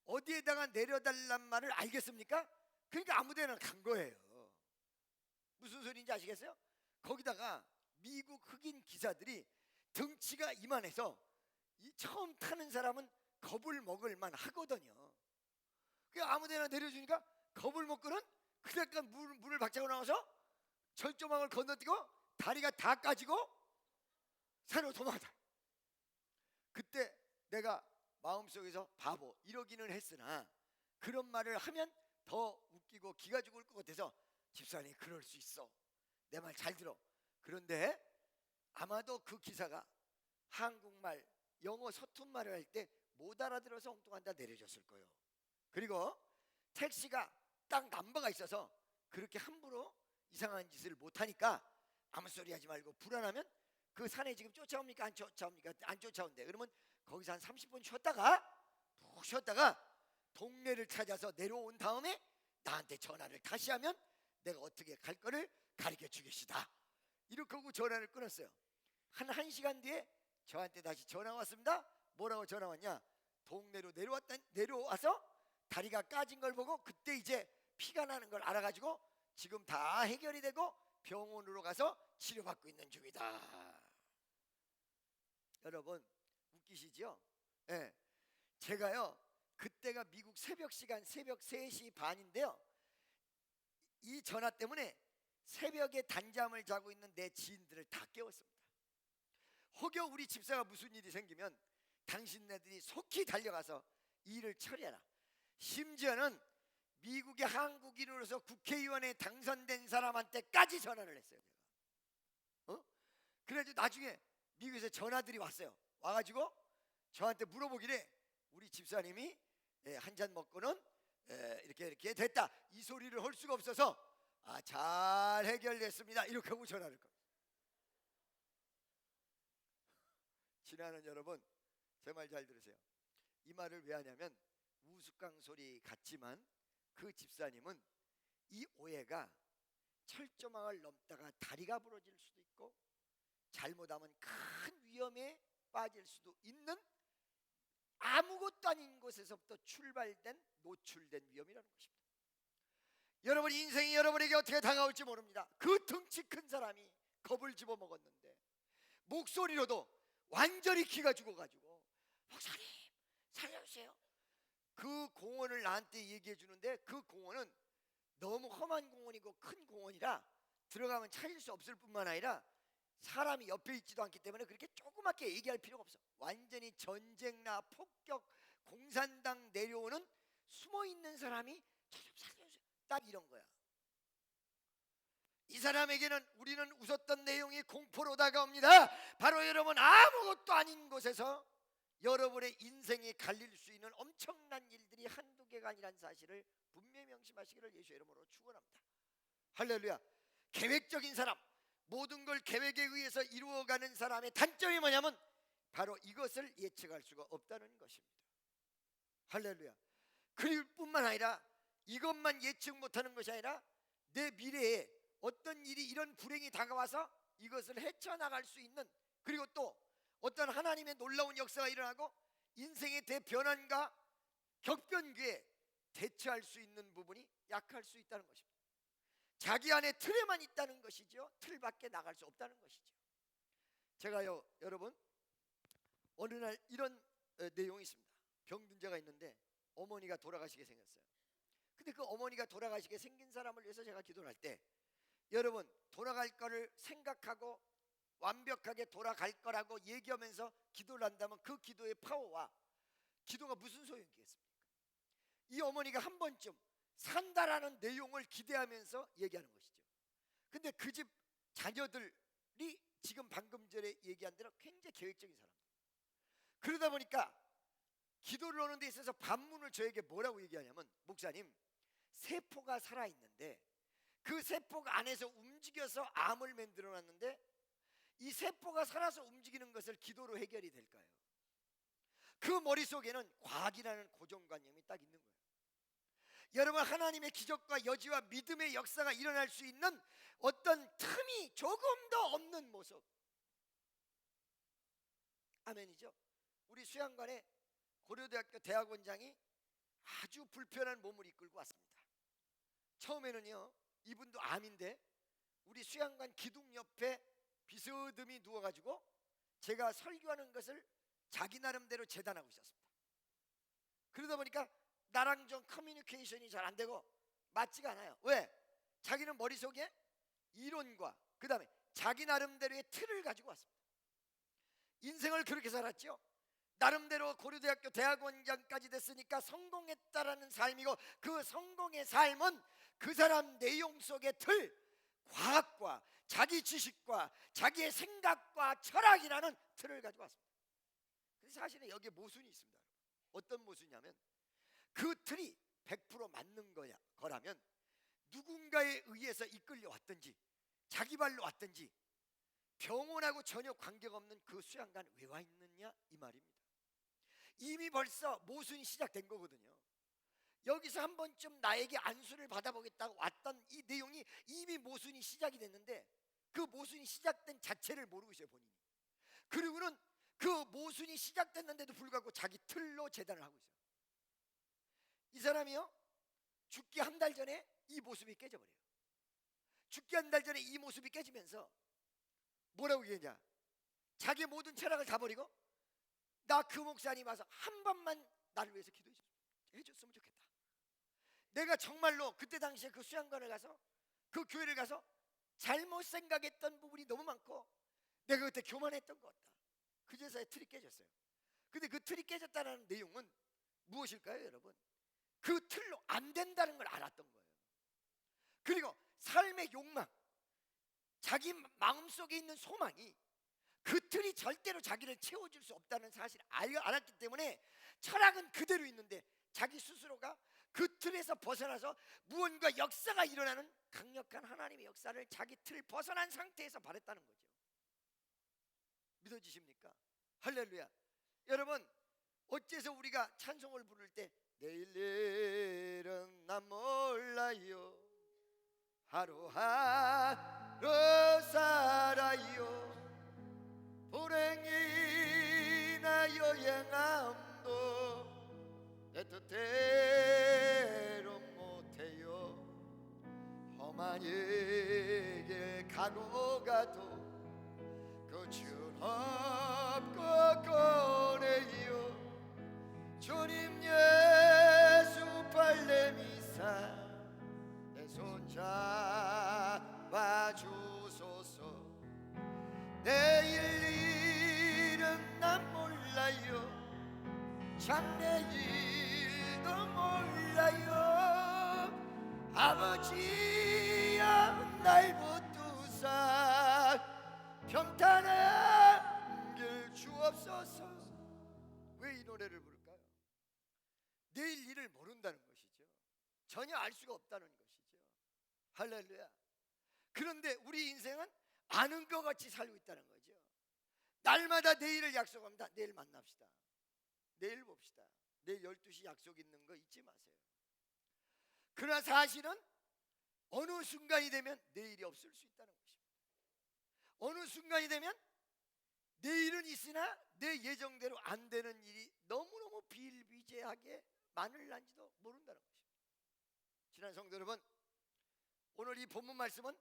어디에다가 내려달란 말을 알겠습니까? 그러니까 아무데나 간 거예요. 무슨 소리인지 아시겠어요? 거기다가 미국 흑인 기사들이 등치가 이만해서 이 처음 타는 사람은 겁을 먹을 만 하거든요. 그 아무데나 내려주니까 겁을 먹고는 그러니까 문을 박차고 나와서 철조망을 건너뛰고 다리가 다 까지고 산으로 도망가다. 그때 내가 마음속에서 바보 이러기는 했으나 그런 말을 하면 더 웃기고 기가 죽을 것 같아서 집사님 그럴 수 있어. 내 말 잘 들어. 그런데 아마도 그 기사가 한국말, 영어 서툰 말을 할 때 못 알아들어서 엉뚱한데 내려줬을 거예요. 그리고 택시가 딱 넘버가 있어서 그렇게 함부로 이상한 짓을 못하니까 아무 소리 하지 말고 불안하면 그 산에 지금 쫓아옵니까 안 쫓아옵니까? 안 쫓아온대. 그러면 거기서 한 30분 쉬었다가 푹 쉬었다가 동네를 찾아서 내려온 다음에 나한테 전화를 다시 하면 내가 어떻게 갈 거를 가르쳐 주겠시다. 이렇게 하고 전화를 끊었어요. 한 1시간 뒤에 저한테 다시 전화 왔습니다. 뭐라고 전화 왔냐? 동네로 내려와서 다리가 까진 걸 보고 그때 이제 피가 나는 걸 알아가지고 지금 다 해결이 되고 병원으로 가서 치료받고 있는 중이다. 여러분 웃기시죠? 예. 제가요 그때가 미국 새벽 시간 새벽 3시 반인데요. 이 전화 때문에 새벽에 단잠을 자고 있는 내 지인들을 다 깨웠습니다. 혹여 우리 집사가 무슨 일이 생기면 당신네들이 속히 달려가서 일을 처리해라. 심지어는 미국의 한국인으로서 국회의원에 당선된 사람한테까지 전화를 했어요. 제가. 그래가지고 나중에 미국에서 전화들이 왔어요. 와가지고 저한테 물어보기를 우리 집사님이 한 잔 먹고는 이렇게 됐다. 이 소리를 할 수가 없어서 잘 해결됐습니다. 이렇게 하고 전화를 겁니다. 지나는 여러분 제 말 잘 들으세요. 이 말을 왜 하냐면 우스꽝 소리 같지만 그 집사님은 이 오해가 철조망을 넘다가 다리가 부러질 수도 있고 잘못하면 큰 위험에 빠질 수도 있는 아무것도 아닌 곳에서부터 출발된 노출된 위험이라는 것입니다. 여러분 인생이 여러분에게 어떻게 다가올지 모릅니다. 그 덩치 큰 사람이 겁을 집어먹었는데 목소리로도 완전히 기가 죽어가지고 목사님 살려주세요. 그 공원을 나한테 얘기해 주는데 그 공원은 너무 험한 공원이고 큰 공원이라 들어가면 찾을 수 없을 뿐만 아니라 사람이 옆에 있지도 않기 때문에 그렇게 조그맣게 얘기할 필요가 없어. 완전히 전쟁나 폭격 공산당 내려오는 숨어있는 사람이 저 좀 살려주세요 딱 이런 거야. 이 사람에게는 우리는 웃었던 내용이 공포로 다가옵니다. 바로 여러분 아무것도 아닌 곳에서 여러분의 인생이 갈릴 수 있는 엄청난 일들이 한두 개가 아니란 사실을 분명히 명심하시기를 예수의 이름으로 축원합니다. 할렐루야. 계획적인 사람, 모든 걸 계획에 의해서 이루어가는 사람의 단점이 뭐냐면 바로 이것을 예측할 수가 없다는 것입니다. 할렐루야. 그럴 뿐만 아니라 이것만 예측 못하는 것이 아니라 내 미래에 어떤 일이 이런 불행이 다가와서 이것을 헤쳐나갈 수 있는, 그리고 또 어떤 하나님의 놀라운 역사가 일어나고 인생의 대변환과 격변기에 대처할 수 있는 부분이 약할 수 있다는 것입니다. 자기 안에 틀에만 있다는 것이죠. 틀 밖에 나갈 수 없다는 것이죠. 제가요 여러분 어느 날 이런 내용이 있습니다. 병든자가 있는데 어머니가 돌아가시게 생겼어요. 근데 그 어머니가 돌아가시게 생긴 사람을 위해서 제가 기도를 할 때 여러분 돌아갈 거를 생각하고 완벽하게 돌아갈 거라고 얘기하면서 기도를 한다면 그 기도의 파워와 기도가 무슨 소용이겠습니까? 이 어머니가 한 번쯤 산다라는 내용을 기대하면서 얘기하는 것이죠. 근데 그 집 자녀들이 지금 방금 전에 얘기한 대로 굉장히 계획적인 사람들. 그러다 보니까 기도를 하는 데 있어서 반문을 저에게 뭐라고 얘기하냐면, 목사님 세포가 살아있는데 그 세포가 안에서 움직여서 암을 만들어 놨는데 이 세포가 살아서 움직이는 것을 기도로 해결이 될까요? 그 머릿속에는 과학이라는 고정관념이 딱 있는 거예요. 여러분 하나님의 기적과 여지와 믿음의 역사가 일어날 수 있는 어떤 틈이 조금도 없는 모습. 아멘이죠. 우리 수양관에 고려대학교 대학원장이 아주 불편한 몸을 이끌고 왔습니다. 처음에는요 이분도 암인데 우리 수양관 기둥 옆에 비스듬히 누워가지고 제가 설교하는 것을 자기 나름대로 재단하고 있었습니다. 그러다 보니까 나랑 좀 커뮤니케이션이 잘 안 되고 맞지가 않아요. 왜? 자기는 머릿속에 이론과 그 다음에 자기 나름대로의 틀을 가지고 왔습니다. 인생을 그렇게 살았죠. 나름대로 고려대학교 대학원장까지 됐으니까 성공했다라는 삶이고, 그 성공의 삶은 그 사람 내용 속의 틀, 과학과 자기 지식과 자기의 생각과 철학이라는 틀을 가지고 왔습니다. 근데 사실은 여기에 모순이 있습니다. 어떤 모순이냐면, 그 틀이 100% 맞는 거라면 누군가에 의해서 이끌려 왔든지 자기 발로 왔든지 병원하고 전혀 관계가 없는 그 수양관 왜 와 있느냐 이 말입니다. 이미 벌써 모순이 시작된 거거든요. 여기서 한 번쯤 나에게 안수를 받아보겠다고 왔던 이 내용이 이미 모순이 시작이 됐는데, 그 모순이 시작된 자체를 모르고 있어요, 본인이. 그리고는 그 모순이 시작됐는데도 불구하고 자기 틀로 재단을 하고 있어요. 이 사람이요, 죽기 한 달 전에 이 모습이 깨져버려요. 죽기 한 달 전에 이 모습이 깨지면서 뭐라고 얘기했냐, 자기 모든 철학을 다 버리고 나 그 목사님 와서 한 번만 나를 위해서 기도해 줬으면 좋겠다. 내가 정말로 그때 당시에 그 수양관을 가서 그 교회를 가서 잘못 생각했던 부분이 너무 많고 내가 그때 교만했던 것 같다. 그제서야 틀이 깨졌어요. 근데 그 틀이 깨졌다는 내용은 무엇일까요, 여러분? 그 틀로 안 된다는 걸 알았던 거예요. 그리고 삶의 욕망, 자기 마음속에 있는 소망이 그 틀이 절대로 자기를 채워줄 수 없다는 사실을 알았기 때문에 철학은 그대로 있는데 자기 스스로가 그 틀에서 벗어나서 무언가 역사가 일어나는 강력한 하나님의 역사를 자기 틀을 벗어난 상태에서 바랬다는 거죠. 믿어지십니까? 할렐루야. 여러분, 어째서 우리가 찬송을 부를 때 내일 일은 난 몰라요, 하루하루 살아요, 불행이나 여행함도 내 뜻대로 못해요, 험한 길 가고 가도 끝은 없고 꺼내요, 주님 예수 발레미사 내 손 잡아주소서. 내일 일은 난 몰라요, 장래일도 몰라요, 아버지야 날 붙드사 평탄한 길 주옵소서. 왜 이 노래를 부를까요? 내일 일을 모른다는 것이죠. 전혀 알 수가 없다는 것이죠. 할렐루야. 그런데 우리 인생은 아는 것 같이 살고 있다는 거죠. 날마다 내일을 약속합니다. 내일 만납시다, 내일 봅시다, 내일 12시 약속 있는 거 잊지 마세요. 그러나 사실은 어느 순간이 되면 내일이 없을 수 있다는 것입니다. 어느 순간이 되면 내일은 있으나 내 예정대로 안 되는 일이 너무너무 비일비재하게 마늘난지도 모른다는 것입니다. 지난 성도 여러분, 오늘 이 본문 말씀은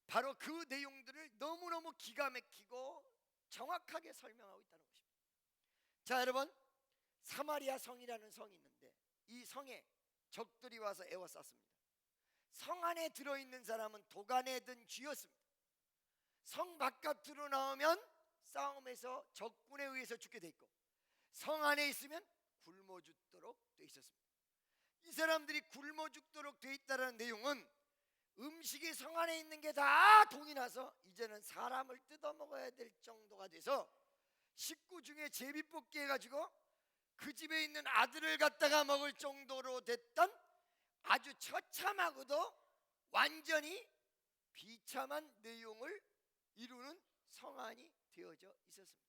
바로 그 내용들을 너무너무 기가 막히고 정확하게 설명하고 있다는 것입니다. 자, 여러분, 사마리아 성이라는 성이 있는데 이 성에 적들이 와서 에워쌌습니다. 성 안에 들어있는 사람은 도가내든 쥐였습니다. 성 바깥으로 나오면 싸움에서 적군에 의해서 죽게 돼 있고, 성 안에 있으면 굶어 죽도록 돼 있었습니다. 이 사람들이 굶어 죽도록 돼 있다는 내용은 음식이 성 안에 있는 게 다 동이 나서 이제는 사람을 뜯어먹어야 될 정도가 돼서 식구 중에 제비뽑기 해가지고 그 집에 있는 아들을 갖다가 먹을 정도로 됐던 아주 처참하고도 완전히 비참한 내용을 이루는 성안이 되어져 있었습니다.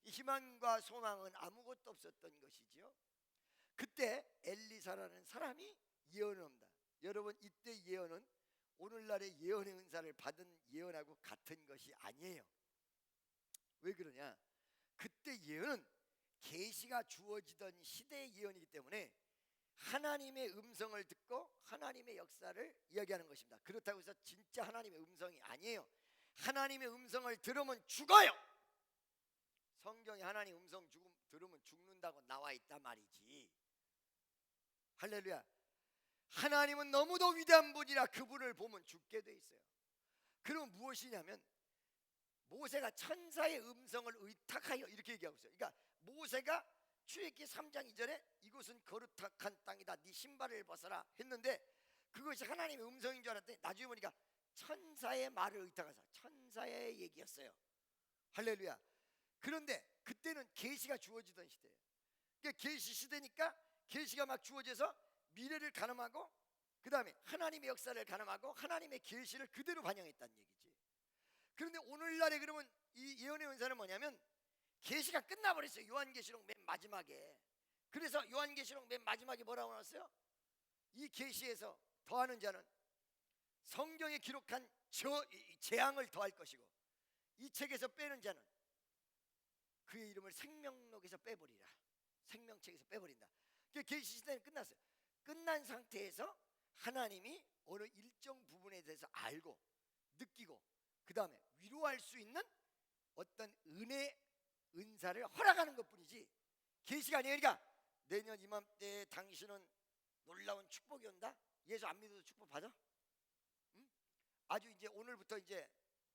이 희망과 소망은 아무것도 없었던 것이죠. 그때 엘리사라는 사람이 예언을 합니다. 여러분, 이때 예언은 오늘날의 예언의 은사를 받은 예언하고 같은 것이 아니에요. 왜 그러냐? 그때 예언은 계시가 주어지던 시대의 예언이기 때문에 하나님의 음성을 듣고 하나님의 역사를 이야기하는 것입니다. 그렇다고 해서 진짜 하나님의 음성이 아니에요. 하나님의 음성을 들으면 죽어요. 성경에 하나님 음성 들으면 죽는다고 나와 있단 말이지. 할렐루야. 하나님은 너무도 위대한 분이라 그분을 보면 죽게 돼 있어요. 그럼 무엇이냐면 모세가 천사의 음성을 의탁하여 이렇게 얘기하고 있어요. 그러니까 모세가 출애굽기 3장 이전에 이곳은 거룩한 땅이다, 네 신발을 벗어라 했는데 그것이 하나님의 음성인 줄 알았더니 나중에 보니까 천사의 말을 의탁하사 천사의 얘기였어요. 할렐루야. 그런데 그때는 계시가 주어지던 시대예요. 그러니까 계시 시대니까 계시가 막 주어져서 미래를 가늠하고 그 다음에 하나님의 역사를 가늠하고 하나님의 계시를 그대로 반영했다는 얘기지. 그런데 오늘날에 그러면 이 예언의 은사는 뭐냐면 계시가 끝나버렸어요. 요한계시록 맨 마지막에. 그래서 요한계시록 맨 마지막에 뭐라고 나왔어요? 이 계시에서 더하는 자는 성경에 기록한 재앙을 더할 것이고 이 책에서 빼는 자는 그의 이름을 생명록에서 빼버리라. 생명책에서 빼버린다. 그러니까 계시 시대는 끝났어요. 끝난 상태에서 하나님이 어느 일정 부분에 대해서 알고 느끼고 그 다음에 위로할 수 있는 어떤 은혜 은사를 허락하는 것뿐이지 계시가 아니에요. 그러니까 내년 이맘때 당신은 놀라운 축복이 온다. 예수 안 믿어도 축복 받아? 응? 아주 이제 오늘부터 이제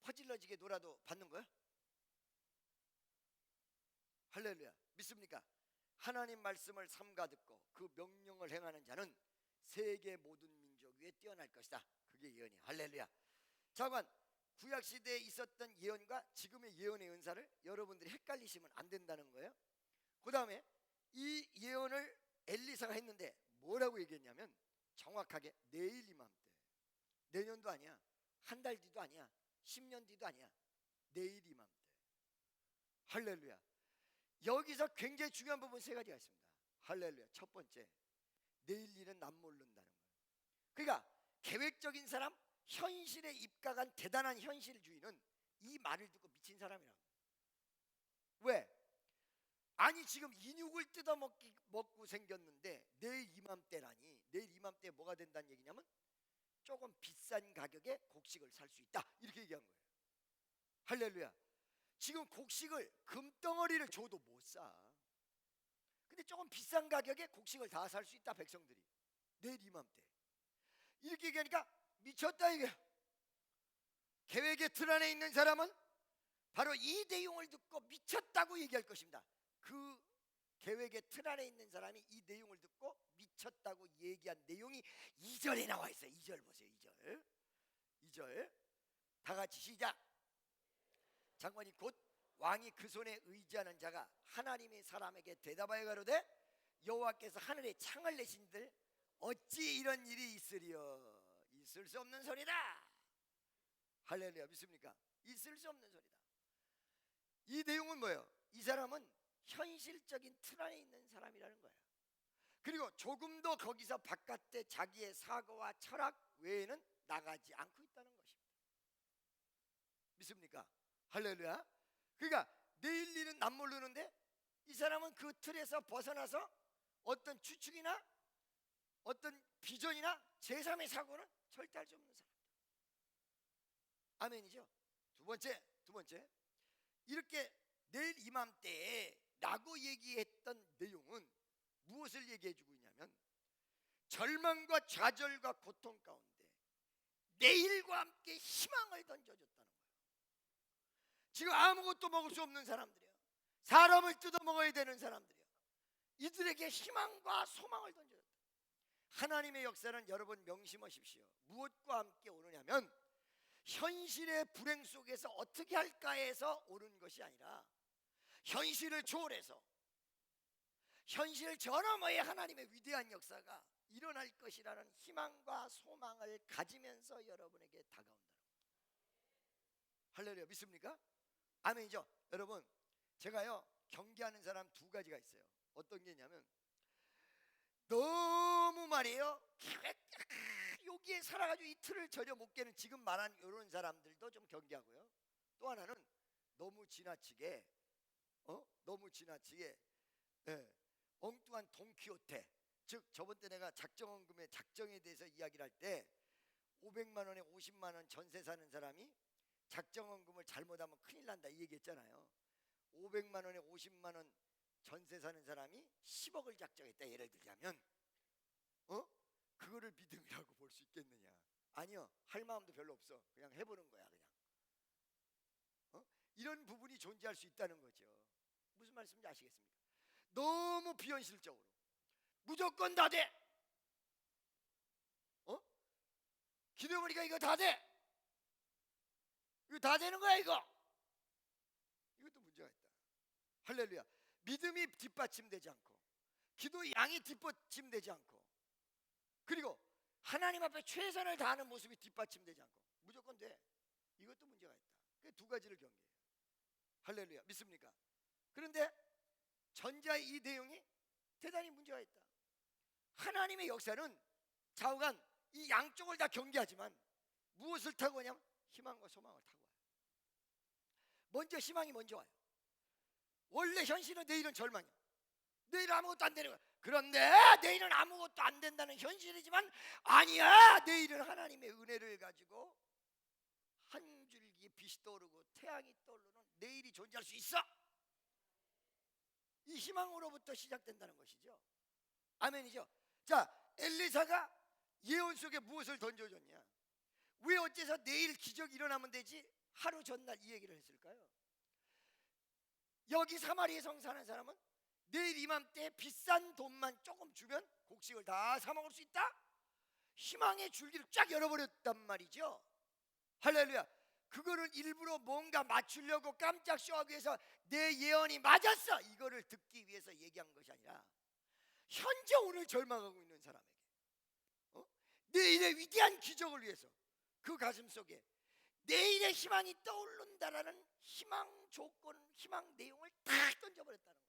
퍼질러지게 놀아도 받는 거야? 할렐루야. 믿습니까? 하나님 말씀을 삼가 듣고 그 명령을 행하는 자는 세계 모든 민족 위에 뛰어날 것이다. 그게 예언이야. 할렐루야. 자관 구약 시대에 있었던 예언과 지금의 예언의 은사를 여러분들이 헷갈리시면 안 된다는 거예요. 그 다음에 이 예언을 엘리사가 했는데 뭐라고 얘기했냐면 정확하게 내일 이맘때, 내년도 아니야, 한 달 뒤도 아니야, 10년 뒤도 아니야, 내일 이맘때. 할렐루야. 여기서 굉장히 중요한 부분 세 가지가 있습니다. 할렐루야. 첫 번째, 내일 일은 남 모른다는 거예요. 그러니까 계획적인 사람, 현실에 입각한 대단한 현실주의는 이 말을 듣고 미친 사람이라고. 왜? 아니 지금 인육을 뜯어먹고 생겼는데 내일 이맘때라니. 내일 이맘때 뭐가 된다는 얘기냐면 조금 비싼 가격에 곡식을 살 수 있다 이렇게 얘기한 거예요. 할렐루야. 지금 곡식을 금덩어리를 줘도 못 사. 근데 조금 비싼 가격에 곡식을 다 살 수 있다 백성들이. 내일 이맘때 이렇게 얘기하니까 미쳤다 이게. 계획의 틀 안에 있는 사람은 바로 이 내용을 듣고 미쳤다고 얘기할 것입니다. 그 계획의 틀 안에 있는 사람이 이 내용을 듣고 미쳤다고 얘기한 내용이 2절에 나와 있어요. 2절 보세요. 2절 다 같이 시작. 장관이 곧 왕이 그 손에 의지하는 자가 하나님의 사람에게 대답하여 가로되 여호와께서 하늘에 창을 내신들 어찌 이런 일이 있으리요. 있을 수 없는 소리다. 할렐루야. 믿습니까? 있을 수 없는 소리다. 이 내용은 뭐예요? 이 사람은 현실적인 틀 안에 있는 사람이라는 거예요. 그리고 조금도 거기서 바깥에 자기의 사고와 철학 외에는 나가지 않고 있다는 것입니다. 믿습니까? 할렐루야. 그러니까 내일 일은 남 모르는데 이 사람은 그 틀에서 벗어나서 어떤 추측이나 어떤 비전이나 제3의 사고는 절대 할 수 없는 사람. 아멘이죠. 두 번째 이렇게 내일 이맘때에 라고 얘기했던 내용은 무엇을 얘기해주고 있냐면 절망과 좌절과 고통 가운데 내일과 함께 희망을 던져줬다는 거예요. 지금 아무것도 먹을 수 없는 사람들이에요. 사람을 뜯어먹어야 되는 사람들이에요. 이들에게 희망과 소망을 던져줬다. 하나님의 역사는 여러분 명심하십시오. 무엇과 함께 오느냐면 현실의 불행 속에서 어떻게 할까에서 오는 것이 아니라 현실을 초월해서 현실 저 너머의 하나님의 위대한 역사가 일어날 것이라는 희망과 소망을 가지면서 여러분에게 다가온다는 거예요. 할렐루야. 믿습니까? 아멘이죠. 여러분 제가요 경계하는 사람 두 가지가 있어요. 어떤 게 있냐면 너무 말이에요 여기에 살아가지고 이 틀을 전혀 못 깨는 지금 말한 이런 사람들도 좀 경계하고요. 또 하나는 너무 지나치게 엉뚱한 돈키호테, 즉 저번 때 내가 작정원금의 작정에 대해서 이야기를 할 때 500만 원에 50만 원 전세 사는 사람이 작정원금을 잘못하면 큰일 난다 이 얘기했잖아요. 500만 원에 50만 원 전세 사는 사람이 10억을 작정했다 예를 들자면 그거를 믿음이라고 볼 수 있겠느냐? 아니요, 할 마음도 별로 없어. 그냥 해보는 거야, 그냥. 이런 부분이 존재할 수 있다는 거죠. 무슨 말씀인지 아시겠습니까? 너무 비현실적으로 무조건 다 돼. 기도해보니까 이거 다 돼. 이거 다 되는 거야, 이거. 이것도 문제가 있다. 할렐루야. 믿음이 뒷받침되지 않고, 기도의 양이 뒷받침되지 않고, 그리고 하나님 앞에 최선을 다하는 모습이 뒷받침되지 않고 무조건 돼. 이것도 문제가 있다. 그 두 가지를 경계해요. 할렐루야. 믿습니까? 그런데 전자의 이 내용이 대단히 문제가 있다. 하나님의 역사는 좌우간 이 양쪽을 다 경계하지만 무엇을 타고 오냐면 희망과 소망을 타고 와요. 먼저 희망이 먼저 와요. 원래 현실은 내일은 절망이야. 내일은 아무것도 안 되는 거야. 그런데 내일은 아무것도 안 된다는 현실이지만 아니야. 내일은 하나님의 은혜를 가지고 한 줄기 빛이 떠오르고 태양이 떠오르는 내일이 존재할 수 있어. 이 희망으로부터 시작된다는 것이죠. 아멘이죠. 자, 엘리사가 예언 속에 무엇을 던져줬냐? 왜 어째서 내일 기적이 일어나면 되지? 하루 전날 이 얘기를 했을까요? 여기 사마리아 성 사는 사람은 내일 이맘때 비싼 돈만 조금 주면 곡식을 다 사 먹을 수 있다? 희망의 줄기를 쫙 열어버렸단 말이죠. 할렐루야. 그거를 일부러 뭔가 맞추려고 깜짝 쇼하기 위해서 내 예언이 맞았어, 이거를 듣기 위해서 얘기한 것이 아니라 현재 오늘 절망하고 있는 사람에게 내일의 위대한 기적을 위해서 그 가슴 속에 내일의 희망이 떠오른다라는 희망 조건, 희망 내용을 다 던져버렸다는 거예요.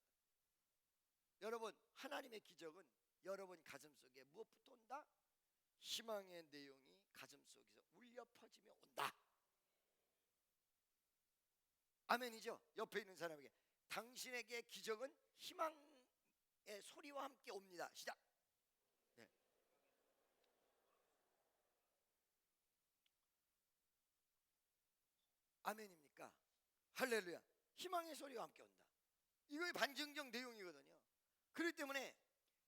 여러분, 하나님의 기적은 여러분 가슴 속에 무엇부터 온다? 희망의 내용이 가슴 속에서 울려 퍼지며 온다. 아멘이죠. 옆에 있는 사람에게 당신에게 기적은 희망의 소리와 함께 옵니다. 시작. 네. 아멘입니까? 할렐루야. 희망의 소리와 함께 온다. 이거의 반증적 내용이거든요. 그렇기 때문에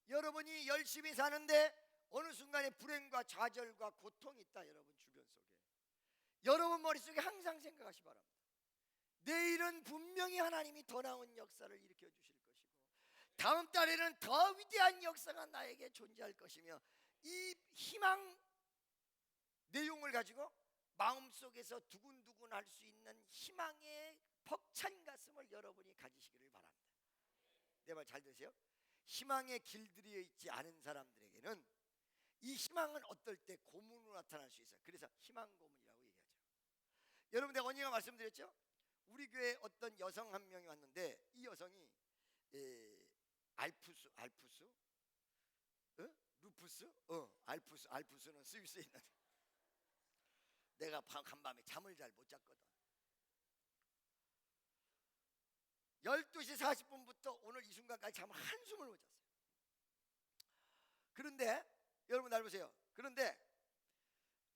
여러분이 열심히 사는데 어느 순간에 불행과 좌절과 고통이 있다, 여러분 주변 속에. 여러분 머릿속에 항상 생각하시 바랍니다. 내일은 분명히 하나님이 더 나은 역사를 일으켜 주실 것이고 다음 달에는 더 위대한 역사가 나에게 존재할 것이며, 이 희망 내용을 가지고 마음속에서 두근두근 할 수 있는 희망의 벅찬 가슴을 여러분이 가지시기를 바랍니다. 내 말 잘 들으세요. 희망의 길들여 있지 않은 사람들에게는 이 희망은 어떨 때 고문으로 나타날 수 있어요. 그래서 희망 고문이라고 얘기하죠. 여러분, 내가 언젠가 말씀드렸죠. 우리 교회에 어떤 여성 한 명이 왔는데 이 여성이 알프스는 스위스에 있는, 내가 간밤에 잠을 잘 못 잤거든. 12시 40분부터 오늘 이 순간까지 잠을 한숨을 못 잤어요. 그런데 여러분 날 보세요. 그런데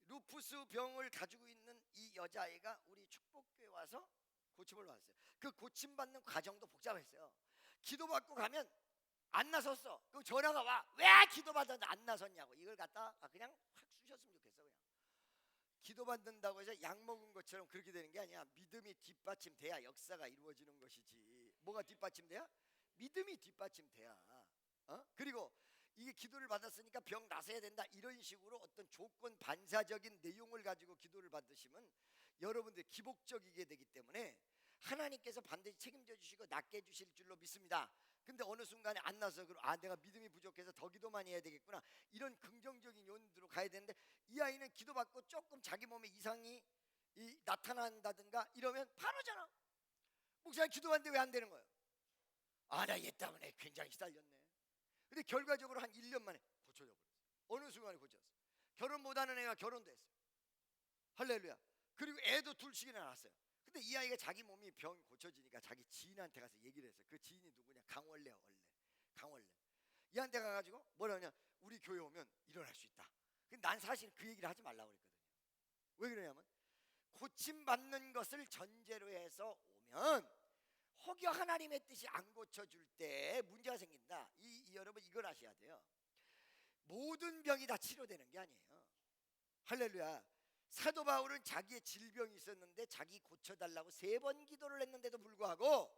루푸스 병을 가지고 있는 이 여자아이가 우리 축복교회 와서 고침을 받았어요. 그 고침받는 과정도 복잡했어요. 기도받고 가면 안 나섰어. 그 전화가 와. 왜 기도받았는데 안 나섰냐고. 이걸 갖다 그냥 확 쑤셨으면 좋겠어. 그냥 기도받는다고 해서 약 먹은 것처럼 그렇게 되는 게 아니야. 믿음이 뒷받침돼야 역사가 이루어지는 것이지. 뭐가 뒷받침돼야? 믿음이 뒷받침돼야. 그리고 이게 기도를 받았으니까 병 나서야 된다, 이런 식으로 어떤 조건 반사적인 내용을 가지고 기도를 받으시면 여러분들 기복적이게 되기 때문에 하나님께서 반드시 책임져 주시고 낫게 해주실 줄로 믿습니다. 근데 어느 순간에 안 나서 내가 믿음이 부족해서 더 기도 많이 해야 되겠구나, 이런 긍정적인 요인으로 가야 되는데, 이 아이는 기도받고 조금 자기 몸에 이상이 나타난다든가 이러면 바로잖아. 목사님 기도하는데 왜 안 되는 거예요? 나 얘 때문에 굉장히 시달렸네. 근데 결과적으로 한 1년 만에 고쳐져 버렸어요. 어느 순간에 고쳤어요. 결혼 못하는 애가 결혼도 했어요. 할렐루야. 그리고 애도 둘씩이나 낳았어요. 근데 이 아이가 자기 몸이 병이 고쳐지니까 자기 지인한테 가서 얘기를 했어요. 그 지인이 누구냐? 강원래. 얘한테 가가지고 뭐라 하냐? 우리 교회 오면 일어날 수 있다. 근데 난 사실 그 얘기를 하지 말라고 그랬거든요. 왜 그러냐면 고침받는 것을 전제로 해서 오면 혹여 하나님의 뜻이 안 고쳐줄 때 문제가 생긴다. 여러분 이걸 아셔야 돼요. 모든 병이 다 치료되는 게 아니에요. 할렐루야. 사도 바울은 자기의 질병이 있었는데 자기 고쳐달라고 3번 기도를 했는데도 불구하고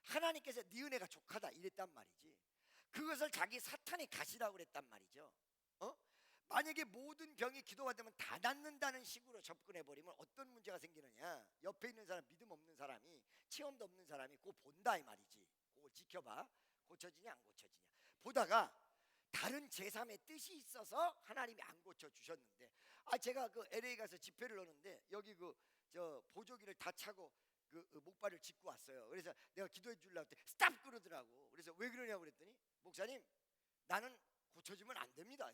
하나님께서 네 은혜가 족하다 이랬단 말이지. 그것을 자기 사탄의 가시라고 그랬단 말이죠. 만약에 모든 병이 기도받으면 다 낫는다는 식으로 접근해버리면 어떤 문제가 생기느냐. 옆에 있는 사람, 믿음 없는 사람이, 체험도 없는 사람이 그거 본다 이 말이지. 그걸 지켜봐. 고쳐지냐 안 고쳐지냐 보다가 다른 제3의 뜻이 있어서 하나님이 안 고쳐주셨는데, 제가 그 LA 가서 집회를 하는데 여기 저 보조기를 다 차고 목발을 짚고 왔어요. 그래서 내가 기도해 주려고 했더니 스탑 그러더라고. 그래서 왜 그러냐고 그랬더니, 목사님 나는 고쳐지면 안 됩니다.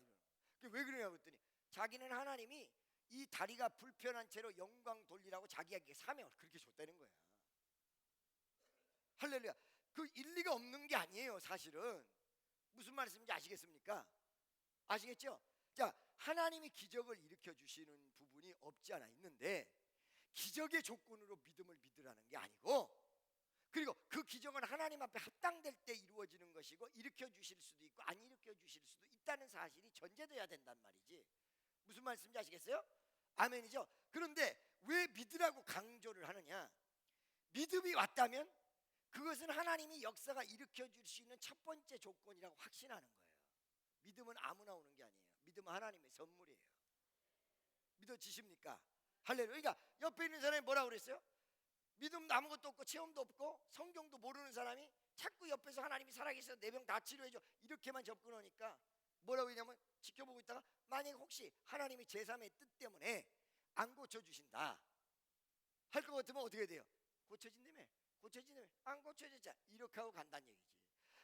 왜 그러냐고 했더니 자기는 하나님이 이 다리가 불편한 채로 영광 돌리라고 자기에게 사명을 그렇게 줬다는 거야. 할렐루야. 그 일리가 없는 게 아니에요. 사실은 무슨 말씀인지 아시겠습니까? 아시겠죠? 자, 하나님이 기적을 일으켜 주시는 부분이 없지 않아 있는데 기적의 조건으로 믿음을 믿으라는 게 아니고, 그리고 그 기적은 하나님 앞에 합당될 때 이루어지는 것이고 일으켜 주실 수도 있고 안 일으켜 주실 수도 있다는 사실이 전제돼야 된단 말이지. 무슨 말씀인지 아시겠어요? 아멘이죠? 그런데 왜 믿으라고 강조를 하느냐? 믿음이 왔다면 그것은 하나님이 역사가 일으켜 줄 수 있는 첫 번째 조건이라고 확신하는 거예요. 믿음은 아무나 오는 게 아니에요. 믿음은 하나님의 선물이에요. 믿어지십니까? 할렐루야. 그러니까 옆에 있는 사람이 뭐라고 그랬어요? 믿음 아무것도 없고 체험도 없고 성경도 모르는 사람이 자꾸 옆에서 하나님이 살아계셔서 내 병 다 치료해줘 이렇게만 접근하니까 뭐라고 했냐면, 지켜보고 있다가 만약에 혹시 하나님이 제3의 뜻 때문에 안 고쳐주신다 할 것 같으면 어떻게 돼요? 고쳐진다며, 고쳐진다며, 안 고쳐졌자 이렇게 하고 간다는 얘기지.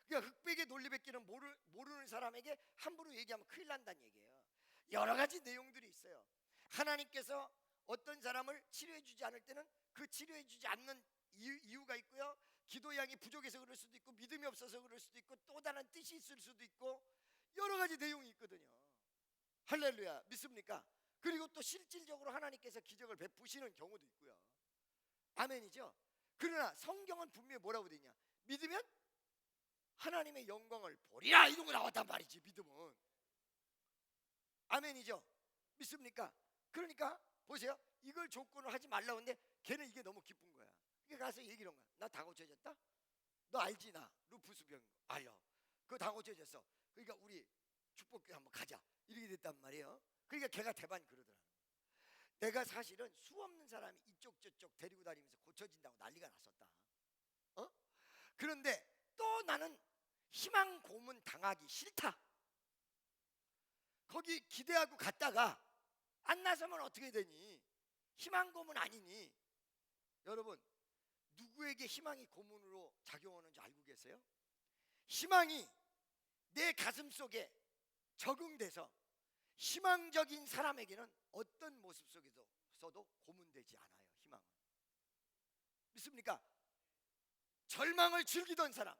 그러니까 흑백의 논리백기는 모르는 사람에게 함부로 얘기하면 큰일 난다는 얘기예요. 여러 가지 내용들이 있어요. 하나님께서 어떤 사람을 치료해 주지 않을 때는 그 치료해 주지 않는 이유가 있고요. 기도 양이 부족해서 그럴 수도 있고 믿음이 없어서 그럴 수도 있고 또 다른 뜻이 있을 수도 있고 여러 가지 내용이 있거든요. 할렐루야. 믿습니까? 그리고 또 실질적으로 하나님께서 기적을 베푸시는 경우도 있고요. 아멘이죠? 그러나 성경은 분명히 뭐라고 되어 있냐? 믿으면 하나님의 영광을 보리라 이러고 나왔단 말이지. 믿음은 아멘이죠? 믿습니까? 그러니까 보세요. 이걸 조건을 하지 말라고 하는데 걔는 이게 너무 기쁜 거야. 그러니까 가서 얘기를 한 거야. 나 다 고쳐졌다? 너 알지? 나 루푸스병 알려. 그거 다 고쳐졌어. 그러니까 우리 축복교회 한번 가자 이렇게 됐단 말이에요. 그러니까 걔가 대반 그러더라. 내가 사실은 수 없는 사람이 이쪽 저쪽 데리고 다니면서 고쳐진다고 난리가 났었다. 그런데 또 나는 희망 고문 당하기 싫다. 거기 기대하고 갔다가 안 나서면 어떻게 되니? 희망 고문 아니니? 여러분, 누구에게 희망이 고문으로 작용하는지 알고 계세요? 희망이 내 가슴 속에 적응돼서 희망적인 사람에게는 어떤 모습 속에서도 고문되지 않아요. 희망은. 믿습니까? 절망을 즐기던 사람,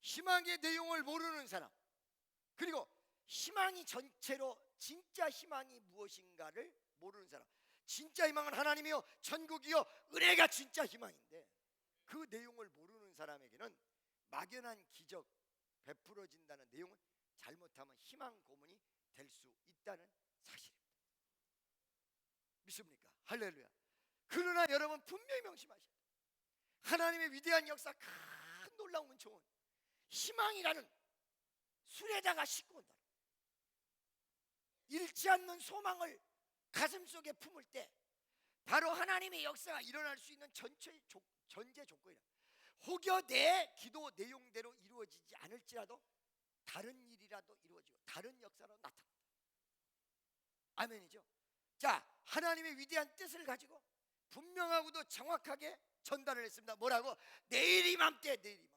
희망의 내용을 모르는 사람, 그리고 희망이 전체로 진짜 희망이 무엇인가를 모르는 사람, 진짜 희망은 하나님이요 천국이요 은혜가 진짜 희망인데 그 내용을 모르는 사람에게는 막연한 기적 베풀어진다는 내용은 잘못하면 희망 고문이 될 수 있다는 사실입니다. 믿습니까? 할렐루야. 그러나 여러분 분명히 명심하셔야 돼요. 하나님의 위대한 역사, 큰 놀라운 은총은 희망이라는 술에다가 싣고 온다. 잃지 않는 소망을 가슴속에 품을 때 바로 하나님의 역사가 일어날 수 있는 전제 조건이다. 혹여 내 기도 내용대로 이루어지지 않을지라도 다른 일이라도 이루어지고 다른 역사로 나타난다. 아멘이죠? 자, 하나님의 위대한 뜻을 가지고 분명하고도 정확하게 전달을 했습니다. 뭐라고? 내일 이맘때, 내일 이맘때.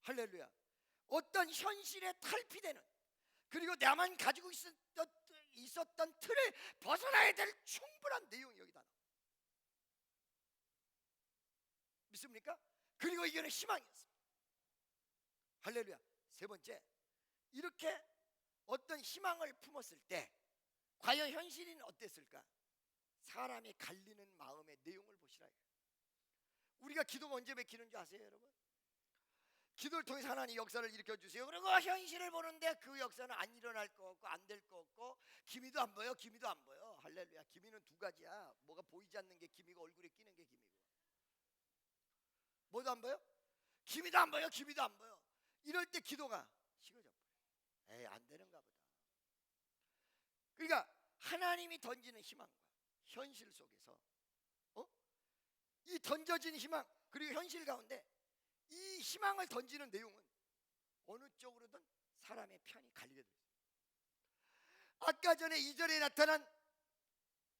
할렐루야. 어떤 현실에 탈피되는, 그리고 나만 가지고 있었던 틀을 벗어나야 될 충분한 내용이 여기다 나와. 믿습니까? 그리고 이거는 희망이었습니다. 할렐루야. 세 번째, 이렇게 어떤 희망을 품었을 때 과연 현실인 어땠을까? 사람이 갈리는 마음의 내용을 보시라. 우리가 기도가 언제 베끼는 줄 아세요, 여러분? 기도를 통해서 하나님 역사를 일으켜 주세요. 그리고 현실을 보는데 그 역사는 안 일어날 거 없고 안 될 거 없고 기미도 안 보여. 기미도 안 보여. 할렐루야. 기미는 두 가지야. 뭐가 보이지 않는 게 기미고 얼굴에 끼는 게 기미고. 뭐도 안 보여? 기미도 안 보여. 기미도 안 보여. 이럴 때 기도가 식어져 버려. 에이, 안 되는가 보다. 그러니까 하나님이 던지는 희망과 현실 속에서 이 던져진 희망 그리고 현실 가운데 이 희망을 던지는 내용은 어느 쪽으로든 사람의 편이 갈리게 돼 있어요. 아까 전에 2절에 나타난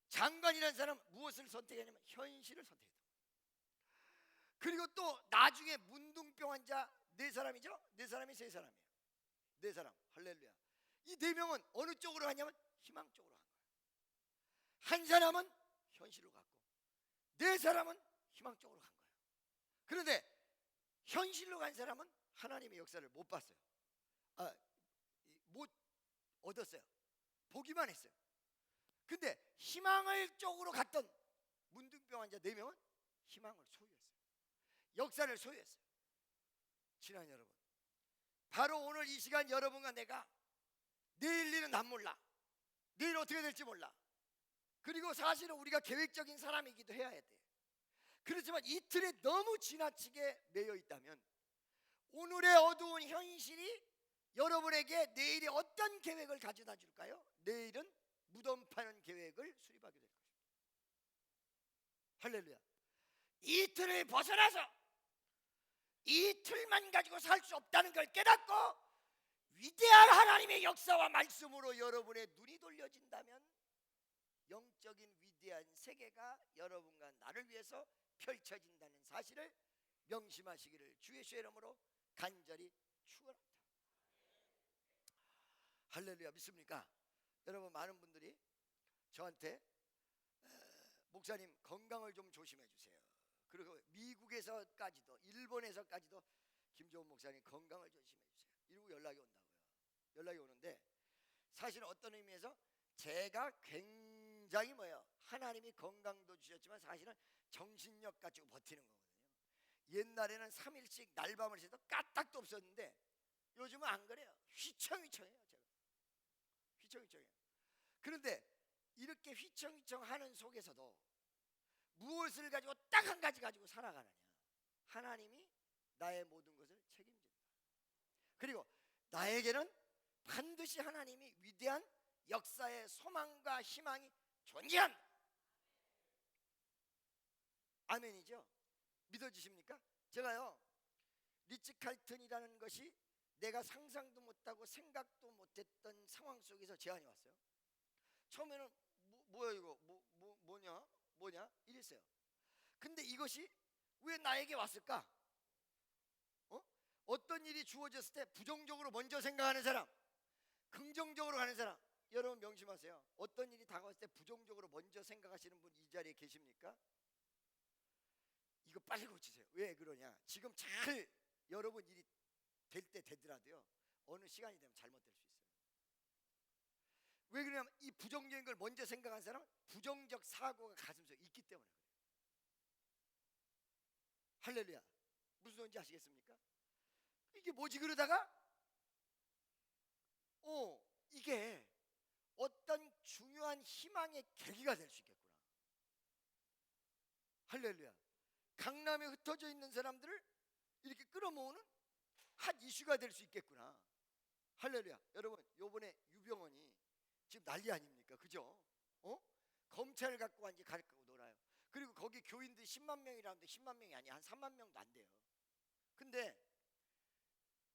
장관이라는 사람은 무엇을 선택했냐면 현실을 선택했다. 그리고 또 나중에 문둥병 환자 4사람이죠? 4사람이 3사람이에요. 4사람. 할렐루야. 이 4명은 어느 쪽으로 가냐면 희망 쪽으로 간 거예요. 한 사람은 현실로 갔고 4사람은 희망 쪽으로 간 거예요. 그런데 현실로 간 사람은 하나님의 역사를 못 봤어요. 못 얻었어요. 보기만 했어요. 근데 희망을 쪽으로 갔던 문둥병 환자 4명은 희망을 소유했어요. 역사를 소유했어요. 친한 여러분, 바로 오늘 이 시간 여러분과 내가 내일 일은 난 몰라. 내일 어떻게 될지 몰라. 그리고 사실은 우리가 계획적인 사람이기도 해야 돼. 그렇지만 이틀에 너무 지나치게 매여 있다면 오늘의 어두운 현실이 여러분에게 내일의 어떤 계획을 가져다 줄까요? 내일은 무덤 파는 계획을 수립하게 될 것입니다. 할렐루야. 이 틀을 벗어나서 이 틀만 가지고 살 수 없다는 걸 깨닫고 위대한 하나님의 역사와 말씀으로 여러분의 눈이 돌려진다면 영적인 위대한 세계가 여러분과 나를 위해서 펼쳐진다는 사실을 명심하시기를 주의 이름으로 간절히 축원합니다. 할렐루야. 믿습니까? 여러분, 많은 분들이 저한테 목사님 건강을 좀 조심해 주세요. 그리고 미국에서까지도 일본에서까지도 김종훈 목사님 건강을 조심해 주세요. 이러고 연락이 온다고요. 연락이 오는데 사실은 어떤 의미에서 제가 굉장히 하나님이 건강도 주셨지만 사실은 정신력 가지고 버티는 거거든요. 옛날에는 3일씩 날밤을 새도 까딱도 없었는데 요즘은 안 그래요. 휘청휘청해요. 제가 휘청휘청해요. 그런데 이렇게 휘청휘청하는 속에서도 무엇을 가지고 딱 한 가지 가지고 살아가느냐. 하나님이 나의 모든 것을 책임진다. 그리고 나에게는 반드시 하나님이 위대한 역사의 소망과 희망이 존재한다. 아멘이죠? 믿어지십니까? 제가요, 리치 칼튼이라는 것이 내가 상상도 못하고 생각도 못했던 상황 속에서 제안이 왔어요. 처음에는 뭐야 이거 뭐냐 이랬어요. 근데 이것이 왜 나에게 왔을까? 어떤 일이 주어졌을 때 부정적으로 먼저 생각하는 사람, 긍정적으로 가는 사람, 여러분 명심하세요. 어떤 일이 다가왔을 때 부정적으로 먼저 생각하시는 분 이 자리에 계십니까? 이거 빨리 고치세요. 왜 그러냐? 지금 잘 여러분 일이 될 때 되더라도요, 어느 시간이 되면 잘못될 수 있어요. 왜 그러냐면 이 부정적인 걸 먼저 생각한 사람은 부정적 사고가 가슴속에 있기 때문에 그래요. 할렐루야. 무슨 소리인지 아시겠습니까? 이게 뭐지 그러다가 이게 어떤 중요한 희망의 계기가 될 수 있겠구나. 할렐루야. 강남에 흩어져 있는 사람들을 이렇게 끌어모으는 한 이슈가 될 수 있겠구나. 할렐루야. 여러분, 요번에 유병원이 지금 난리 아닙니까? 그죠? 검찰을 갖고 완전히 갖고 놀아요. 그리고 거기 교인들이 10만 명이라는데 10만 명이 아니야. 한 3만 명도 안 돼요. 근데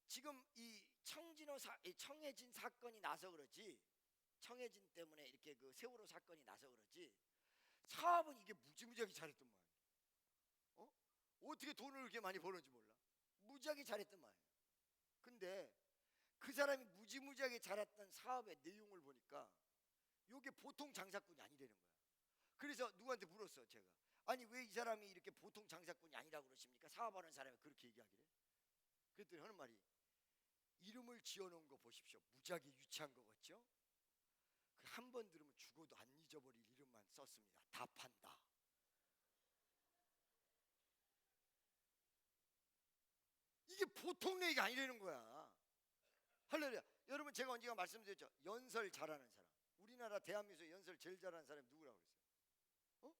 지금 이 청해진 사건이 나서 그렇지, 청해진 때문에 이렇게 그 세월호 사건이 나서 그렇지, 사업은 이게 무지무지하게 잘했던 말이에요. 어떻게 돈을 그렇게 많이 버는지 몰라. 무지하게 잘했던 말이에요. 근데 그 사람이 무지무지하게 잘했던 사업의 내용을 보니까 이게 보통 장사꾼이 아니라는 거야. 그래서 누구한테 물었어 제가. 아니 왜 이 사람이 이렇게 보통 장사꾼이 아니라고 그러십니까? 사업하는 사람이 그렇게 얘기하길래. 그랬더니 하는 말이, 이름을 지어놓은 거 보십시오. 무지하게 유치한 거 같죠? 한 번 들으면 죽어도 안 잊어버릴 이름만 썼습니다. 다 판다. 이게 보통 얘기가 아니라는 거야. 할렐루야. 여러분, 제가 언젠가 말씀드렸죠. 연설 잘하는 사람, 우리나라 대한민국에서 연설 제일 잘하는 사람이 누구라고 그랬어요?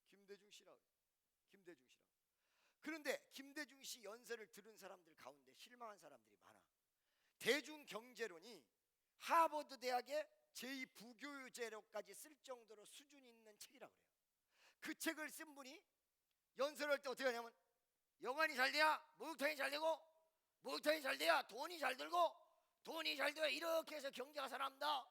김대중 씨라고 그랬어요. 김대중 씨라고. 그런데 김대중 씨 연설을 들은 사람들 가운데 실망한 사람들이 많아. 대중경제론이 하버드 대학의 제2부교유재료까지 쓸 정도로 수준 있는 책이라고 그래요. 그 책을 쓴 분이 연설할 때 어떻게 하냐면, 여관이 잘 돼야 목욕탕이 잘 되고, 목욕탕이 잘 돼야 돈이 잘 들고, 돈이 잘 돼야 이렇게 해서 경제가 살아납니다.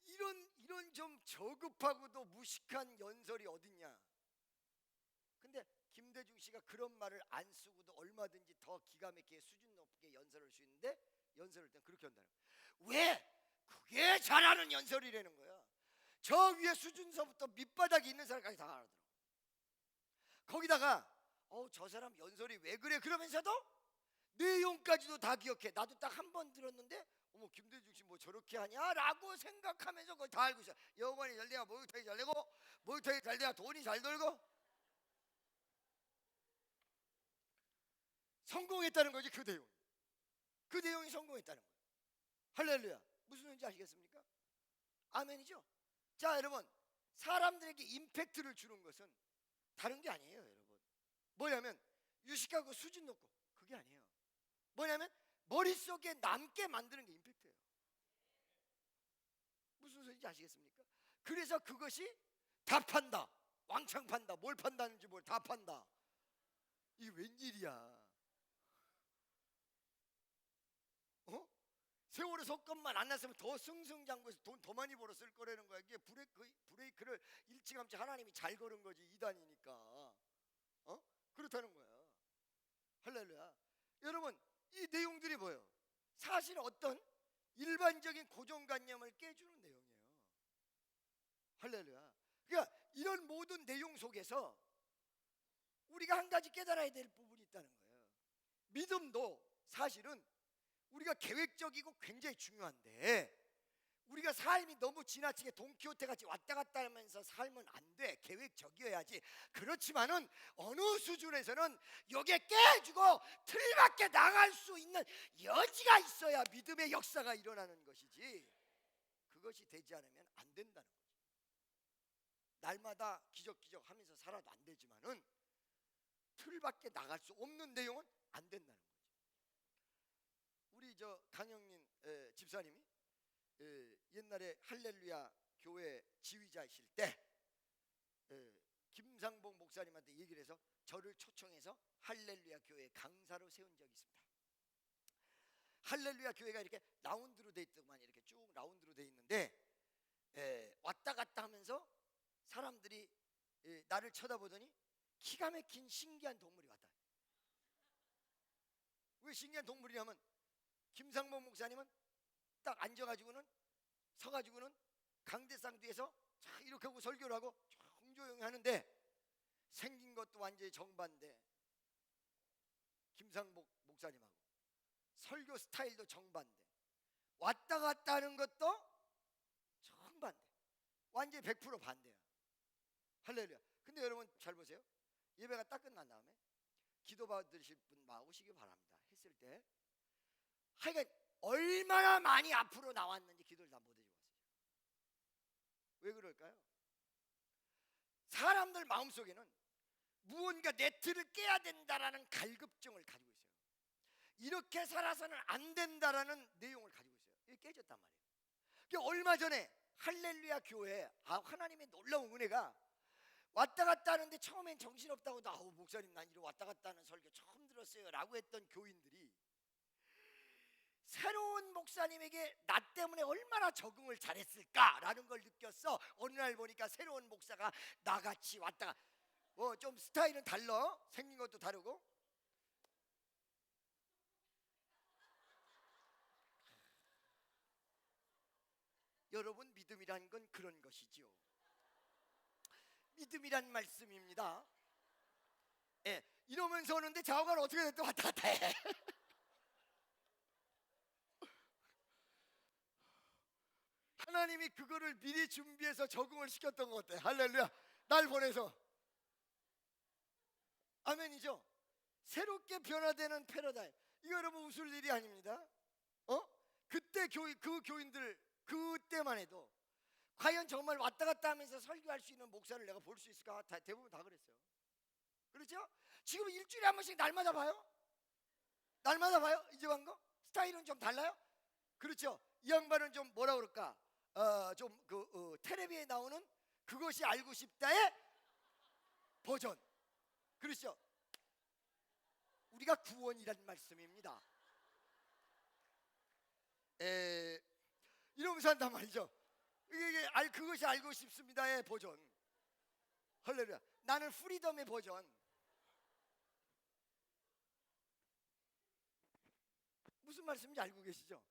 이런 좀 저급하고도 무식한 연설이 어딨냐. 근데 김대중 씨가 그런 말을 안 쓰고도 얼마든지 더 기가 막히게 수준 높게 연설할 수 있는데, 연설할 땐 그렇게 한다는 거야. 왜? 그게 잘하는 연설이라는 거야. 저 위에 수준서부터 밑바닥에 있는 사람까지 다 알아들어. 거기다가 저 사람 연설이 왜 그래 그러면서도 내용까지도 다 기억해. 나도 딱 한 번 들었는데 어머, 김대중 씨 뭐 저렇게 하냐라고 생각하면서 그걸 다 알고 있어. 여관이 잘 돼야 목욕탕이 잘 되고, 목욕탕이 잘 돼야 돈이 잘 들고. 성공했다는 거지. 그 내용이 성공했다는 거예요. 할렐루야. 무슨 소리인지 아시겠습니까? 아멘이죠. 자, 여러분, 사람들에게 임팩트를 주는 것은 다른 게 아니에요. 여러분, 뭐냐면 유식하고 수준 높고, 그게 아니에요. 뭐냐면 머릿속에 남게 만드는 게 임팩트예요. 무슨 소리인지 아시겠습니까? 그래서 그것이 다 판다, 왕창 판다, 뭘 판다는지 뭘 다 판다. 이게 웬일이야. 세월호 사건만 안 났으면 더 승승장구해서 돈 더 많이 벌었을 거라는 거야. 이게 브레이크를 일찌감치 하나님이 잘 걸은 거지, 이단이니까. 그렇다는 거야. 할렐루야. 여러분, 이 내용들이 뭐예요? 사실 어떤 일반적인 고정관념을 깨주는 내용이에요. 할렐루야. 그러니까 이런 모든 내용 속에서 우리가 한 가지 깨달아야 될 부분이 있다는 거예요. 믿음도 사실은 우리가 계획적이고 굉장히 중요한데, 우리가 삶이 너무 지나치게 돈키호테 같이 왔다 갔다 하면서 살면 안 돼. 계획적이어야지. 그렇지만은 어느 수준에서는 여기에 깨지고 틀 밖에 나갈 수 있는 여지가 있어야 믿음의 역사가 일어나는 것이지, 그것이 되지 않으면 안 된다는 거지. 날마다 기적기적 하면서 살아도 안 되지만은 틀 밖에 나갈 수 없는 내용은 안 된다는 거지. 우리 강영린 집사님이 옛날에 할렐루야 교회 지휘자이실 때 김상복 목사님한테 얘기를 해서 저를 초청해서 할렐루야 교회 강사로 세운 적이 있습니다. 할렐루야 교회가 이렇게 라운드로 돼 있더만, 이렇게 쭉 라운드로 돼 있는데 왔다 갔다 하면서 사람들이 나를 쳐다보더니 기가 막힌 신기한 동물이 왔다. 왜 신기한 동물이냐면, 김상복 목사님은 딱 앉아가지고는, 서가지고는 강대상 뒤에서 이렇게 하고 설교를 하고 조용히 하는데, 생긴 것도 완전히 정반대. 김상복 목사님하고 설교 스타일도 정반대. 왔다 갔다 하는 것도 정반대. 완전히 100% 반대야. 할렐루야. 근데 여러분 잘 보세요. 예배가 딱 끝난 다음에 기도 받으실 분 나오시기 바랍니다 했을 때, 하여간 얼마나 많이 앞으로 나왔는지 기도를 다 못 해주고 왔어요. 왜 그럴까요? 사람들 마음속에는 무언가 네트를 깨야 된다라는 갈급증을 가지고 있어요. 이렇게 살아서는 안 된다라는 내용을 가지고 있어요. 이게 깨졌단 말이에요. 그러니까 얼마 전에 할렐루야 교회에 하나님의 놀라운 은혜가, 왔다 갔다 하는데 처음엔 정신없다고, 목사님 난 이런 왔다 갔다 하는 설교 처음 들었어요 라고 했던 교인들이 새로운 목사님에게 나 때문에 얼마나 적응을 잘했을까라는 걸 느꼈어. 어느 날 보니까 새로운 목사가 나같이 왔다가, 좀 스타일은 달라, 생긴 것도 다르고. 여러분, 믿음이란 건 그런 것이죠. 믿음이란 말씀입니다. 이러면서 오는데 좌우가 어떻게 됐든 왔다 갔다 해. 하나님이 그거를 미리 준비해서 적응을 시켰던 것 같아. 할렐루야. 날 보내서 아멘이죠. 새롭게 변화되는 패러다임. 이거 여러분 웃을 일이 아닙니다. 그때 그 교인들 그때만 해도 과연 정말 왔다 갔다 하면서 설교할 수 있는 목사를 내가 볼 수 있을까? 대부분 다 그랬어요. 그렇죠? 지금 일주일에 한 번씩 날마다 봐요? 날마다 봐요? 이제 한 거? 스타일은 좀 달라요? 그렇죠? 이 양반은 좀 뭐라 그럴까? 텔레비에 나오는 그것이 알고 싶다의 버전. 그렇죠? 우리가 구원이란 말씀입니다. 이러면서 한단 말이죠. 이게 그것이 알고 싶습니다의 버전. 할렐루야. 나는 프리덤의 버전. 무슨 말씀인지 알고 계시죠?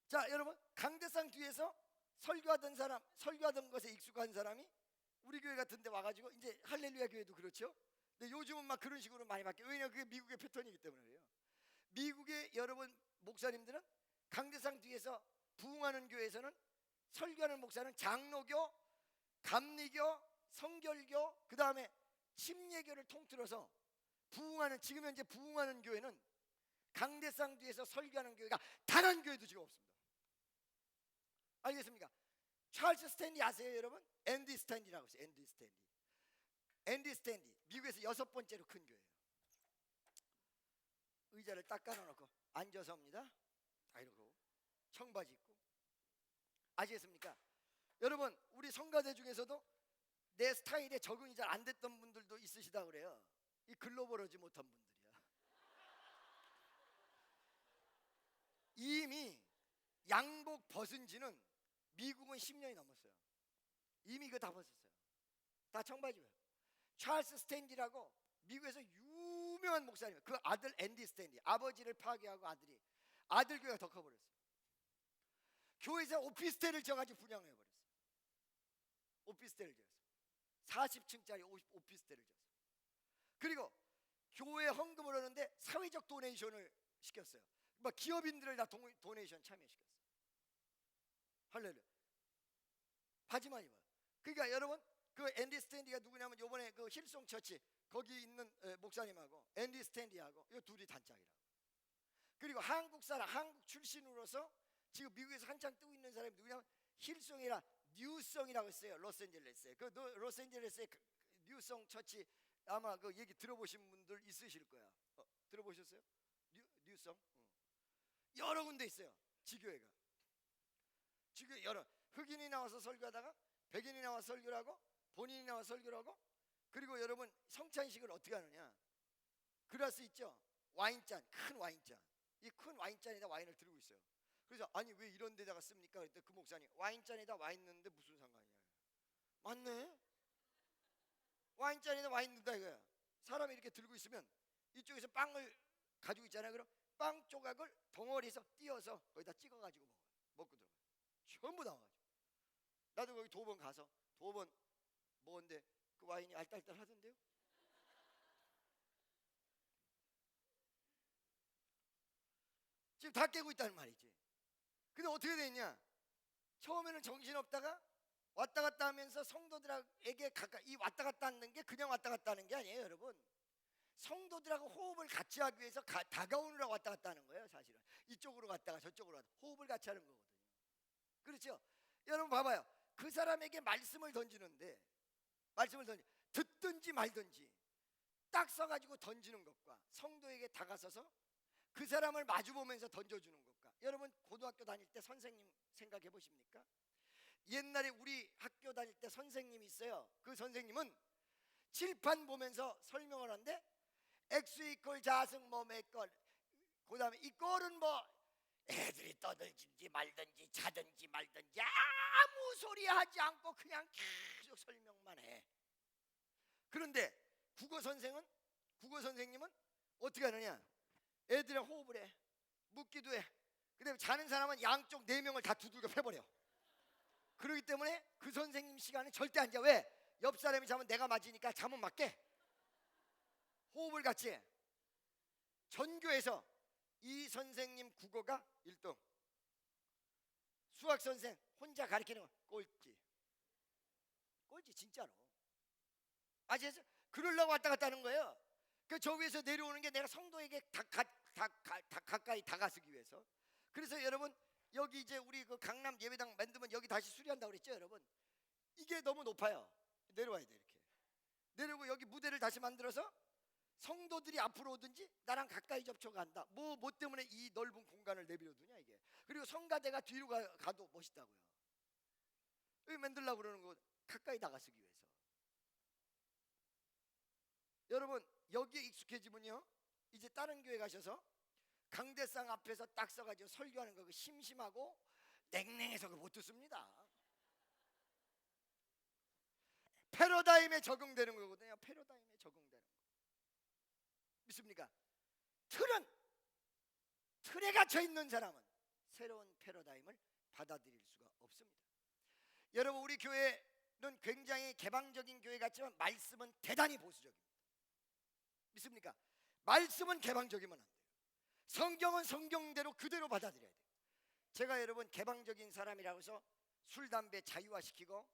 자, 여러분, 강대상 뒤에서 설교하던 사람, 설교하던 것에 익숙한 사람이 우리 교회 같은 데 와가지고, 이제 할렐루야 교회도 그렇죠? 근데 요즘은 막 그런 식으로 많이 바뀌어요. 왜냐면 그게 미국의 패턴이기 때문에 그래요. 미국의 여러분 목사님들은 강대상 뒤에서 부흥하는 교회에서는 설교하는 목사는 장로교, 감리교, 성결교, 그 다음에 침례교를 통틀어서 부흥하는, 지금 현재 부흥하는 교회는 강대상 뒤에서 설교하는 교회가 단 한 교회도 지금 없습니다. 알겠습니까? 찰스 스탠리 아세요 여러분? 앤디 스탠리라고 있어요. 앤디 스탠리. 앤디 스탠리 미국에서 6번째로 큰 교회예요. 의자를 딱 깔아놓고 앉아서 합니다. 다 이러고 청바지 입고. 아시겠습니까? 여러분, 우리 성가대 중에서도 내 스타일에 적응이 잘 안 됐던 분들도 있으시다 그래요. 이 글로벌하지 못한 분들이야. 이미 양복 벗은 지는 미국은 10년이 넘었어요. 이미 그거 다 벗었어요. 다 청바지예요. 찰스 스탠리라고 미국에서 유명한 목사님, 그 아들 앤디 스탠리, 아버지를 파괴하고 아들 교회가 더 커버렸어요. 교회에서 오피스텔을 지어가지고 분양해버렸어요. 오피스텔을 지었어요. 40층짜리 오피스텔을 지었어요. 그리고 교회 헌금을 하는데 사회적 도네이션을 시켰어요. 막 기업인들을 다 도네이션 참여시켰어요. 할렐루야. 하지만 이거예요. 그러니까 여러분, 그 앤디 스탠리가 누구냐면 요번에 그 힐송 처치 거기 있는 목사님하고 앤디 스탠리하고 이 둘이 단짝이라고. 그리고 한국 사람, 한국 출신으로서 지금 미국에서 한창 뜨고 있는 사람이 누구냐면 힐송이라 뉴송이라고 있어요. 로스앤젤레스에. 그 로스앤젤레스의 뉴송 처치 아마 그 얘기 들어보신 분들 있으실 거야. 들어보셨어요? 뉴송? 여러 군데 있어요. 지교회가. 지교회 여러, 흑인이 나와서 설교하다가 백인이 나와서 설교를 하고 본인이 나와서 설교를 하고, 그리고 여러분 성찬식을 어떻게 하느냐? 그라스 있죠? 와인잔, 큰 와인잔. 이 큰 와인잔에다 와인을 들고 있어요. 그래서 아니 왜 이런 데다가 씁니까? 그랬더니 그 목사님, 와인잔에다 와인 넣는데 무슨 상관이냐. 맞네. 와인잔에다 와인 넣는다 이거야. 사람이 이렇게 들고 있으면 이쪽에서 빵을 가지고 있잖아요. 그럼 빵 조각을 덩어리에서 띄어서 거기다 찍어가지고 먹고 들어가요. 전부 나와가지고. 나도 거기 도번 가서 도번 먹었는데 그 와인이 알딸딸 하던데요. 지금 다 깨고 있다는 말이지. 근데 어떻게 됐냐? 처음에는 정신없다가 왔다 갔다 하면서 성도들에게 이 왔다 갔다 하는 게 그냥 왔다 갔다 하는 게 아니에요 여러분. 성도들하고 호흡을 같이 하기 위해서 다가오느라고 왔다 갔다 하는 거예요. 사실은 이쪽으로 갔다가 저쪽으로 갔다가 호흡을 같이 하는 거거든요. 그렇죠? 여러분 봐봐요. 그 사람에게 말씀을 던지는데 듣든지 말든지 딱 써가지고 던지는 것과 성도에게 다가서서 그 사람을 마주보면서 던져주는 것과, 여러분 고등학교 다닐 때 선생님 생각해 보십니까? 옛날에 우리 학교 다닐 때 선생님이 있어요. 그 선생님은 칠판 보면서 설명을 하는데 X 이퀄 자승 뭐몇 걸, 그 다음에 이 꼴은 뭐 애들이 떠들든지 말든지 자든지 말든지 아무 소리 하지 않고 그냥 계속 설명만 해. 그런데 국어 선생님은 어떻게 하느냐? 애들의 호흡을 해, 묻기도 해. 그다음에 자는 사람은 양쪽 4명을 다 두들겨 패버려. 그렇기 때문에 그 선생님 시간에 절대 안 자. 왜? 옆 사람이 자면 내가 맞으니까 잠은 맞게 호흡을 같이 해. 전교에서 이 선생님 국어가 1등, 수학 선생 혼자 가르치는 거 꼴찌 진짜로. 아시겠어요? 그러려고 왔다 갔다 하는 거예요. 그 저 위에서 내려오는 게 내가 성도에게 가까이 다가서기 위해서. 그래서 여러분 여기 이제 우리 그 강남 예배당 만들면 여기 다시 수리한다고 그랬죠 여러분. 이게 너무 높아요. 내려와야 돼. 이렇게 내려오고 여기 무대를 다시 만들어서 성도들이 앞으로 오든지 나랑 가까이 접촉한다. 뭐 때문에 이 넓은 공간을 내버려두냐 이게. 그리고 성가대가 뒤로 가도 멋있다고요. 왜 만들려고 그러는 거? 가까이 다가서기 위해서. 여러분 여기에 익숙해지면요 이제 다른 교회 가셔서 강대상 앞에서 딱 서가지고 설교하는 거 심심하고 냉랭해서 못 듣습니다. 패러다임에 적용되는 거거든요. 패러다임에 적용되는 거. 믿습니까? 틀에 갇혀 있는 사람은 새로운 패러다임을 받아들일 수가 없습니다. 여러분 우리 교회는 굉장히 개방적인 교회 같지만 말씀은 대단히 보수적입니다. 믿습니까? 말씀은 개방적이면 안 돼요. 성경은 성경대로 그대로 받아들여야 돼요. 제가 여러분 개방적인 사람이라고 해서 술, 담배 자유화시키고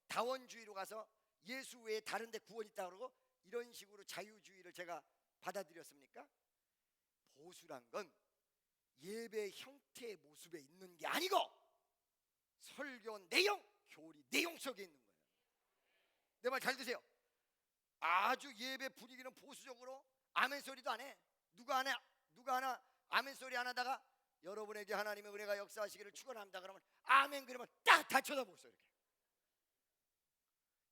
다원주의로 가서 예수 외에 다른 데 구원 있다고 그러고 이런 식으로 자유주의를 제가 받아들였습니까? 보수란 건 예배 형태의 모습에 있는 게 아니고 설교 내용, 교리 내용 속에 있는 거예요. 내 말 잘 드세요. 아주 예배 분위기는 보수적으로 아멘 소리도 안 해. 누가 하나 아멘 소리 안 하다가 여러분에게 하나님의 은혜가 역사하시기를 축원합니다 그러면 아멘 그러면 딱 다 쳐다보세요.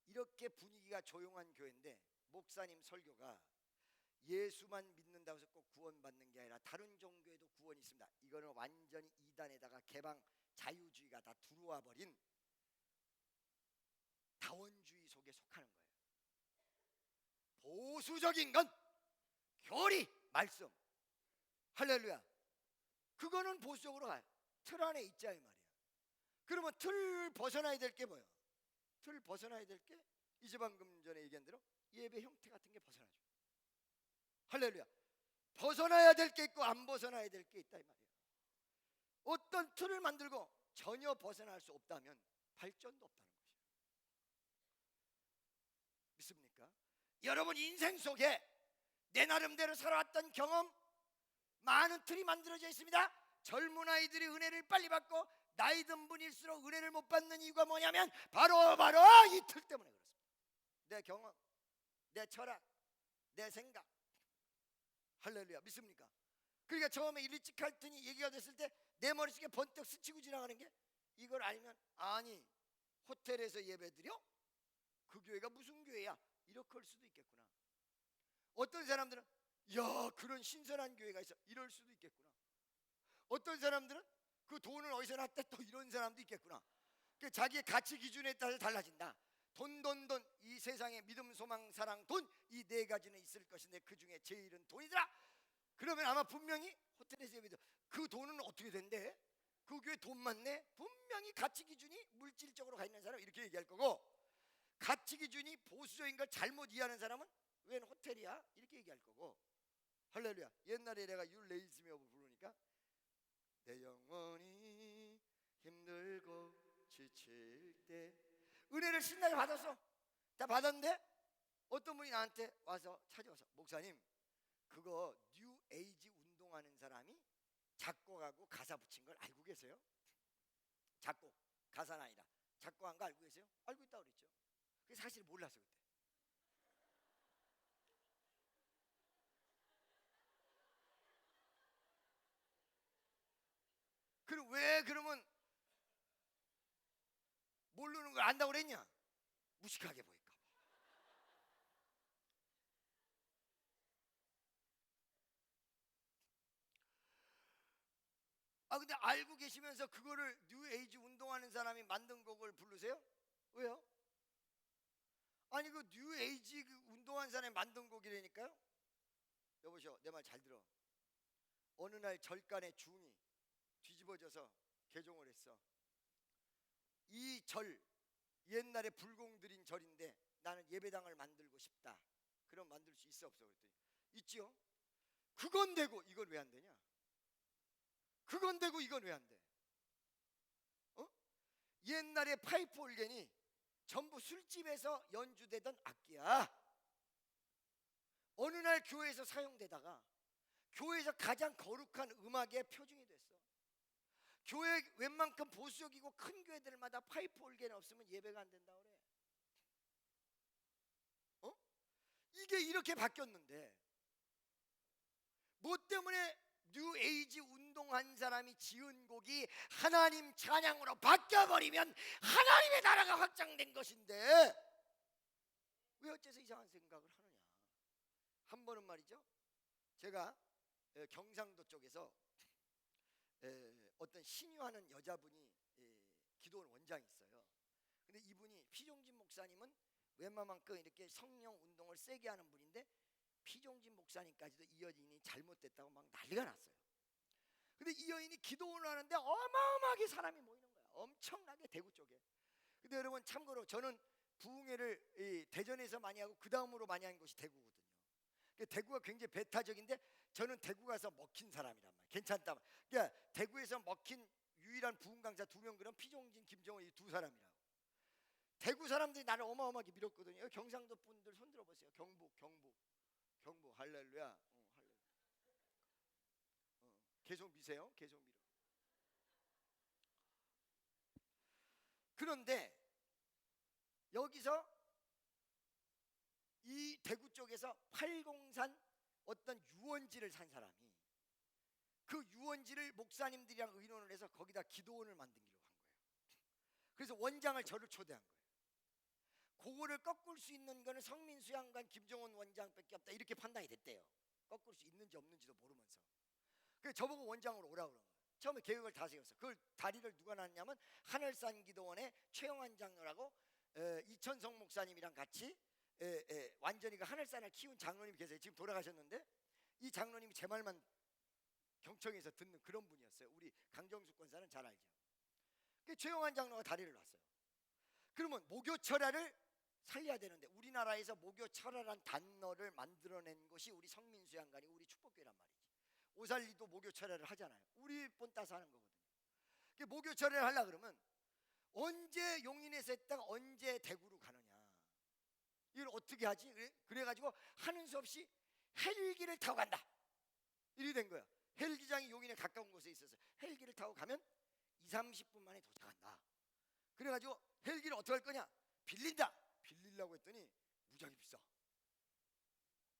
이렇게 분위기가 조용한 교회인데 목사님 설교가 예수만 믿는다고 해서 꼭 구원받는 게 아니라 다른 종교에도 구원이 있습니다. 이거는 완전히 이단에다가 개방 자유주의가 다 들어와 버린 다원주의 속에 속하는 거예요. 보수적인 건 교리, 말씀. 할렐루야. 그거는 보수적으로 가요. 틀 안에 있자 이 말이야. 그러면 틀 벗어나야 될 게 뭐예요? 틀 벗어나야 될 게 이제 방금 전에 얘기한 대로 예배 형태 같은 게 벗어나죠. 할렐루야. 벗어나야 될 게 있고 안 벗어나야 될 게 있다 이 말이에요. 어떤 틀을 만들고 전혀 벗어날 수 없다면 발전도 없다는 것이에요. 믿습니까? 여러분 인생 속에 내 나름대로 살아왔던 경험 많은 틀이 만들어져 있습니다. 젊은 아이들이 은혜를 빨리 받고 나이 든 분일수록 은혜를 못 받는 이유가 뭐냐면 바로 이 틀 때문에 그렇습니다. 내 경험, 내 철학, 내 생각. 할렐루야. 믿습니까? 그러니까 처음에 일리치 칼튼이 얘기가 됐을 때 내 머릿속에 번뜩 스치고 지나가는 게 이걸 알면 아니 호텔에서 예배드려? 그 교회가 무슨 교회야? 이렇게 할 수도 있겠구나. 어떤 사람들은 야 그런 신선한 교회가 있어 이럴 수도 있겠구나. 어떤 사람들은 그 돈을 어디서 났대 또 이런 사람도 있겠구나. 그 자기의 가치 기준에 따라 달라진다. 돈 이 세상에 믿음 소망 사랑 돈 이 네 가지는 있을 것인데 그 중에 제일은 돈이더라. 그러면 아마 분명히 호텔에서 예배도 그 돈은 어떻게 된대? 그 교회 돈 많네? 분명히 가치 기준이 물질적으로 가 있는 사람 이렇게 얘기할 거고 가치 기준이 보수적인 걸 잘못 이해하는 사람은 웬 호텔이야? 이렇게 얘기할 거고. 할렐루야. 옛날에 내가 You Raise Me Up 부르니까 내 영혼이 힘들고 지칠 때 은혜를 신나게 받았어. 다 받았는데 어떤 분이 나한테 와서 찾아와서 목사님 그거 뉴 에이지 운동하는 사람이 작곡하고 가사 붙인 걸 알고 계세요? 작곡, 가사는 아니라 작곡한 거 알고 계세요? 알고 있다고 그랬죠. 그게 사실 몰랐어 그때. 그럼 왜 그러면 모르는 걸 안다고 그랬냐? 무식하게 보일까 봐. 근데 알고 계시면서 그거를 뉴 에이지 운동하는 사람이 만든 곡을 부르세요? 왜요? 아니 그 뉴 에이지 그 운동한 사람이 만든 곡이라니까요. 여보시오 내 말 잘 들어. 어느 날 절간에 중이 뒤집어져서 개종을 했어. 이 절 옛날에 불공 드린 절인데 나는 예배당을 만들고 싶다. 그럼 만들 수 있어 없어? 그랬더니 있지요. 그건 되고 이건 왜 안 되냐? 그건 되고 이건 왜 안 돼? 옛날에 파이프 올겐이 전부 술집에서 연주되던 악기야. 어느 날 교회에서 사용되다가 교회에서 가장 거룩한 음악의 표준이 됐어. 교회 웬만큼 보수적이고 큰 교회들마다 파이프 올게는 없으면 예배가 안 된다 그래. 이게 이렇게 바뀌었는데 뭐 때문에 뉴에이지 운동한 사람이 지은 곡이 하나님 찬양으로 바뀌어버리면 하나님의 나라가 확장된 것인데 왜 어째서 이상한 생각을 하느냐. 한 번은 말이죠, 제가 경상도 쪽에서 어떤 신유하는 여자분이 기도원 원장이 있어요. 근데 이분이 피종진 목사님은 웬만큼 이렇게 성령 운동을 세게 하는 분인데 피종진 목사님까지도 이 여인이 잘못됐다고 막 난리가 났어요. 근데 이 여인이 기도원을 하는데 어마어마하게 사람이 모이는 거야. 엄청나게 대구 쪽에. 근데 여러분 참고로 저는 부흥회를 대전에서 많이 하고 그 다음으로 많이 한 곳이 대구거든요. 대구가 굉장히 배타적인데 저는 대구 가서 먹힌 사람이란 말이야. 괜찮다. 그러니까 대구에서 먹힌 유일한 부흥 강사 2명, 그럼 피종진, 김정은 이 두 사람이라고. 대구 사람들이 나를 어마어마하게 밀었거든요. 경상도 분들 손 들어보세요. 경북 할렐루야. 할렐루야. 계속 미세요. 계속 밀어. 그런데 여기서 이 대구 쪽에서 팔공산 어떤 유원지를 산 사람이 그 유원지를 목사님들이랑 의논을 해서 거기다 기도원을 만들기로 한 거예요. 그래서 원장을 저를 초대한 거예요. 그거를 꺾을 수 있는 거는 성민수양관 김정은 원장밖에 없다, 이렇게 판단이 됐대요. 꺾을 수 있는지 없는지도 모르면서. 그래서 저보고 원장으로 오라고 그런 거예요. 처음에 계획을 다 세웠어. 그걸 다리를 누가 놨냐면 하늘산 기도원의 최영환 장로라고 이천성 목사님이랑 같이 완전히 그 하늘산을 키운 장로님이 계세요. 지금 돌아가셨는데 이 장로님이 제 말만 경청해서 듣는 그런 분이었어요. 우리 강정숙 권사는 잘 알죠. 그 최영환 장로가 다리를 놨어요. 그러면 목요철야를 살려야 되는데 우리나라에서 목요철야란 단어를 만들어낸 것이 우리 성민수양관이 우리 축복교회란 말이지. 오살리도 목요철야를 하잖아요. 우리 본 따서 하는 거거든요. 목요철야를 하려고 그러면 언제 용인에서 했다가 언제 대구로 가느냐, 이걸 어떻게 하지? 그래가지고 하는 수 없이 헬기를 타고 간다, 이렇게 된 거야. 헬기장이 용인에 가까운 곳에 있어서 헬기를 타고 가면 20-30분 만에 도착한다. 그래가지고 헬기를 어떻게 할 거냐, 빌린다. 빌리려고 했더니 무지하게 비싸.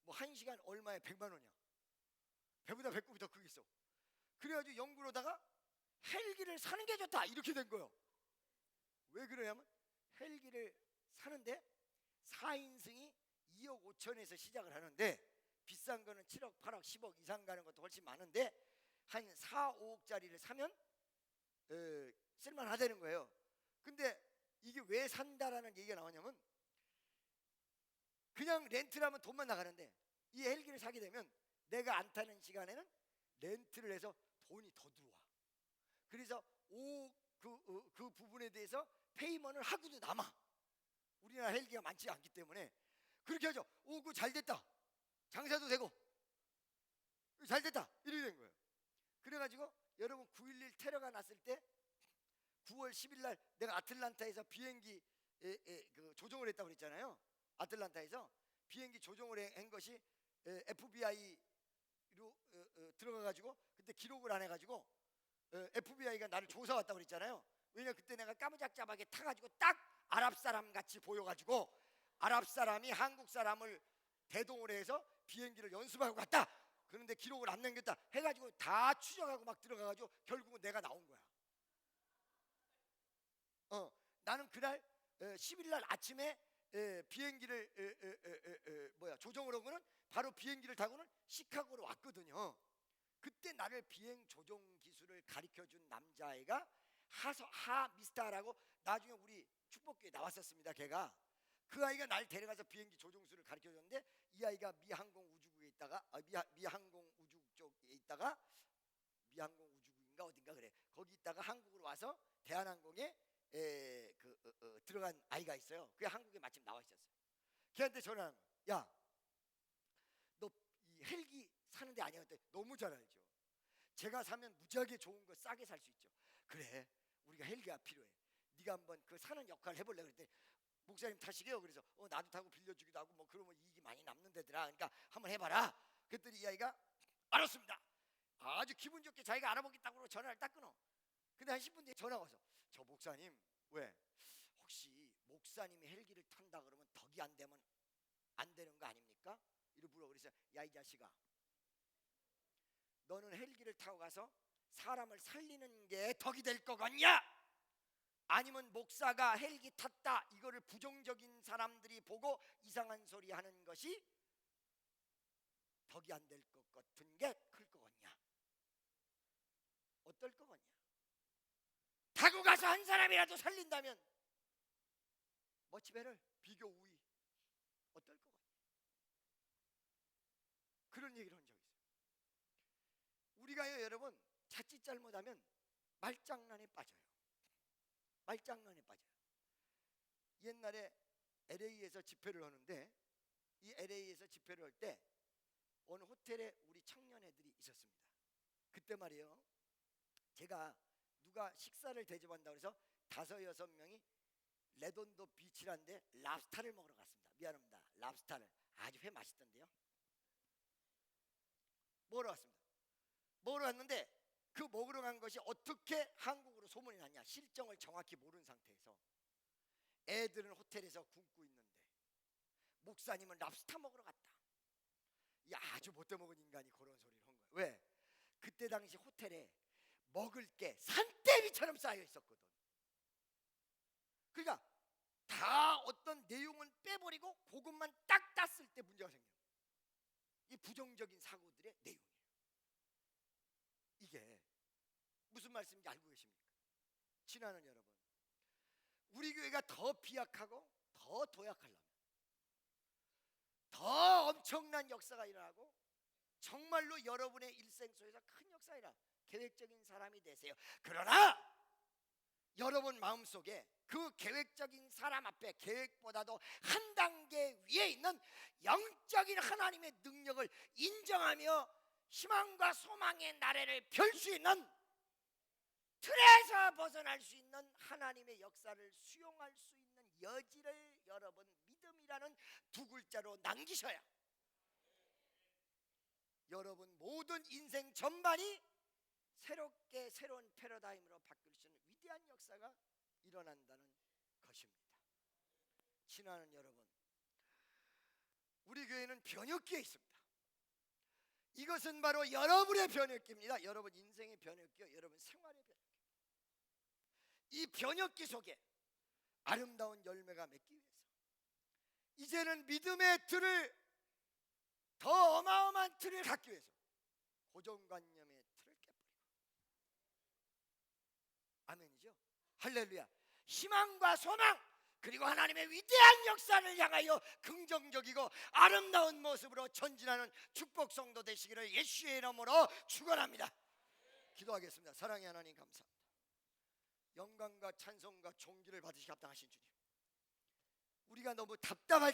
뭐 1시간 얼마에 100만 원이야. 배보다 배꼽이 더 크게 있어. 그래가지고 연구로다가 헬기를 사는 게 좋다, 이렇게 된 거예요. 왜 그러냐면 헬기를 사는데 4인승이 2억 5천에서 시작을 하는데 비싼 거는 7억, 8억, 10억 이상 가는 것도 훨씬 많은데 한 4, 5억짜리를 사면 쓸만하다는 거예요. 근데 이게 왜 산다라는 얘기가 나오냐면 그냥 렌트를 하면 돈만 나가는데 이 헬기를 사게 되면 내가 안 타는 시간에는 렌트를 해서 돈이 더 들어와. 그래서 그 부분에 대해서 페이먼을 하고도 남아. 우리나라 헬기가 많지 않기 때문에 그렇게 하죠. 오, 그 잘 됐다. 장사도 되고 잘 됐다, 이렇게 된 거예요. 그래가지고 여러분 9.11 테러가 났을 때 9월 10일 날 내가 아틀란타에서 비행기 그 조종을 했다고 그랬잖아요. 아틀란타에서 비행기 조종을 한 것이 FBI로 들어가가지고 그때 기록을 안 해가지고 FBI가 나를 조사 왔다고 그랬잖아요. 왜냐면 그때 내가 까무잡잡하게 타가지고 딱 아랍 사람 같이 보여가지고 아랍 사람이 한국 사람을 대동을 해서 비행기를 연습하고 갔다. 그런데 기록을 안 남겼다 해가지고 다 추적하고 막 들어가가지고 결국은 내가 나온 거야. 나는 그날 10일 날 아침에 비행기를 조종을 한 거는 바로 비행기를 타고는 시카고로 왔거든요. 그때 나를 비행 조종 기술을 가르쳐준 남자애가 미스터라고 나중에 우리 축복교회 나왔었습니다. 걔가 그 아이가 날 데려가서 비행기 조종술을 가르쳐줬는데 이 아이가 미항공 우주국에 있다가 미항공 우주 쪽에 있다가 미항공 우주국인가 어딘가 그래. 거기 있다가 한국으로 와서 대한항공에 들어간 아이가 있어요. 그게 한국에 마침 나와 있었어요. 걔한테 전화하는 거야. 야, 너 이 헬기 사는데 아니었는데 너무 잘 알죠. 제가 사면 무지하게 좋은 거 싸게 살 수 있죠. 그래, 우리가 헬기가 필요해. 네가 한번 그 사는 역할을 해볼래 그랬더니 목사님 타시게요. 그래서 나도 타고 빌려주기도 하고 뭐 그러면 이익이 많이 남는 데더라. 그러니까 한번 해봐라. 그랬더니 이 아이가 알았습니다. 아주 기분 좋게 자기가 알아보겠다고 그러고 전화를 딱 끊어. 근데 한 10분 뒤에 전화가 와서 저 목사님 왜 혹시 목사님이 헬기를 탄다 그러면 덕이 안 되면 안 되는 거 아닙니까? 이러고 물어. 그래서 야 이 자식아, 너는 헬기를 타고 가서 사람을 살리는 게 덕이 될 거겠냐? 아니면 목사가 헬기 탔다 이거를 부정적인 사람들이 보고 이상한 소리 하는 것이 덕이 안 될 것 같은 게 클 거겠냐? 어떨 거겠냐? 타고 가서 한 사람이라도 살린다면 머치배를 비교 우위 어떨 거겠냐? 그런 얘기를 한 적이 있어요. 우리가요 여러분 자칫 잘못하면 말장난에 빠져요. 말장난에 빠져요. 옛날에 LA에서 집회를 하는데 이 LA에서 집회를 할 때 어느 호텔에 우리 청년 애들이 있었습니다. 그때 말이에요 제가 누가 식사를 대접한다고 해서 5-6명이 레돈도 비치란데 랍스타를 먹으러 갔습니다. 미안합니다. 랍스타를 아주 회 맛있던데요. 먹으러 갔습니다. 먹으러 갔는데 그 먹으러 간 것이 어떻게 한국으로 소문이 났냐? 실정을 정확히 모르는 상태에서 애들은 호텔에서 굶고 있는데 목사님은 랍스타 먹으러 갔다. 이 아주 못돼 먹은 인간이 그런 소리를 한 거예요. 왜? 그때 당시 호텔에 먹을 게 산더미처럼 쌓여 있었거든. 그러니까 다 어떤 내용은 빼버리고 그것만 딱 땄을 때 문제가 생겨요. 이 부정적인 사고들의 내용이에요. 이게 무슨 말씀인지 알고 계십니까? 친하는 여러분, 우리 교회가 더 비약하고 더 도약하려면 더 엄청난 역사가 일어나고 정말로 여러분의 일생 속에서 큰 역사가 일어나 계획적인 사람이 되세요. 그러나 여러분 마음속에 그 계획적인 사람 앞에 계획보다도 한 단계 위에 있는 영적인 하나님의 능력을 인정하며 희망과 소망의 나래를 펼 수 있는 틀에서 벗어날 수 있는 하나님의 역사를 수용할 수 있는 여지를 여러분 믿음이라는 2글자로 남기셔야 여러분 모든 인생 전반이 새롭게 새로운 패러다임으로 바뀔 수 있는 위대한 역사가 일어난다는 것입니다. 친하는 여러분, 우리 교회는 변혁기에 있습니다. 이것은 바로 여러분의 변혁기입니다. 여러분 인생의 변혁기요, 여러분 생활의 변혁기. 이 변혁기 속에 아름다운 열매가 맺기 위해서 이제는 믿음의 틀을 더 어마어마한 틀을 갖기 위해서 고정관념의 틀을 깨버리고, 아멘이죠? 할렐루야. 희망과 소망 그리고 하나님의 위대한 역사를 향하여 긍정적이고 아름다운 모습으로 전진하는 축복 성도 되시기를 예수의 이름으로 축원합니다. 기도하겠습니다. 사랑의 하나님 감사합니다. 영광과 찬송과 존귀를 받으시 합당하신 주님, 우리가 너무 답답할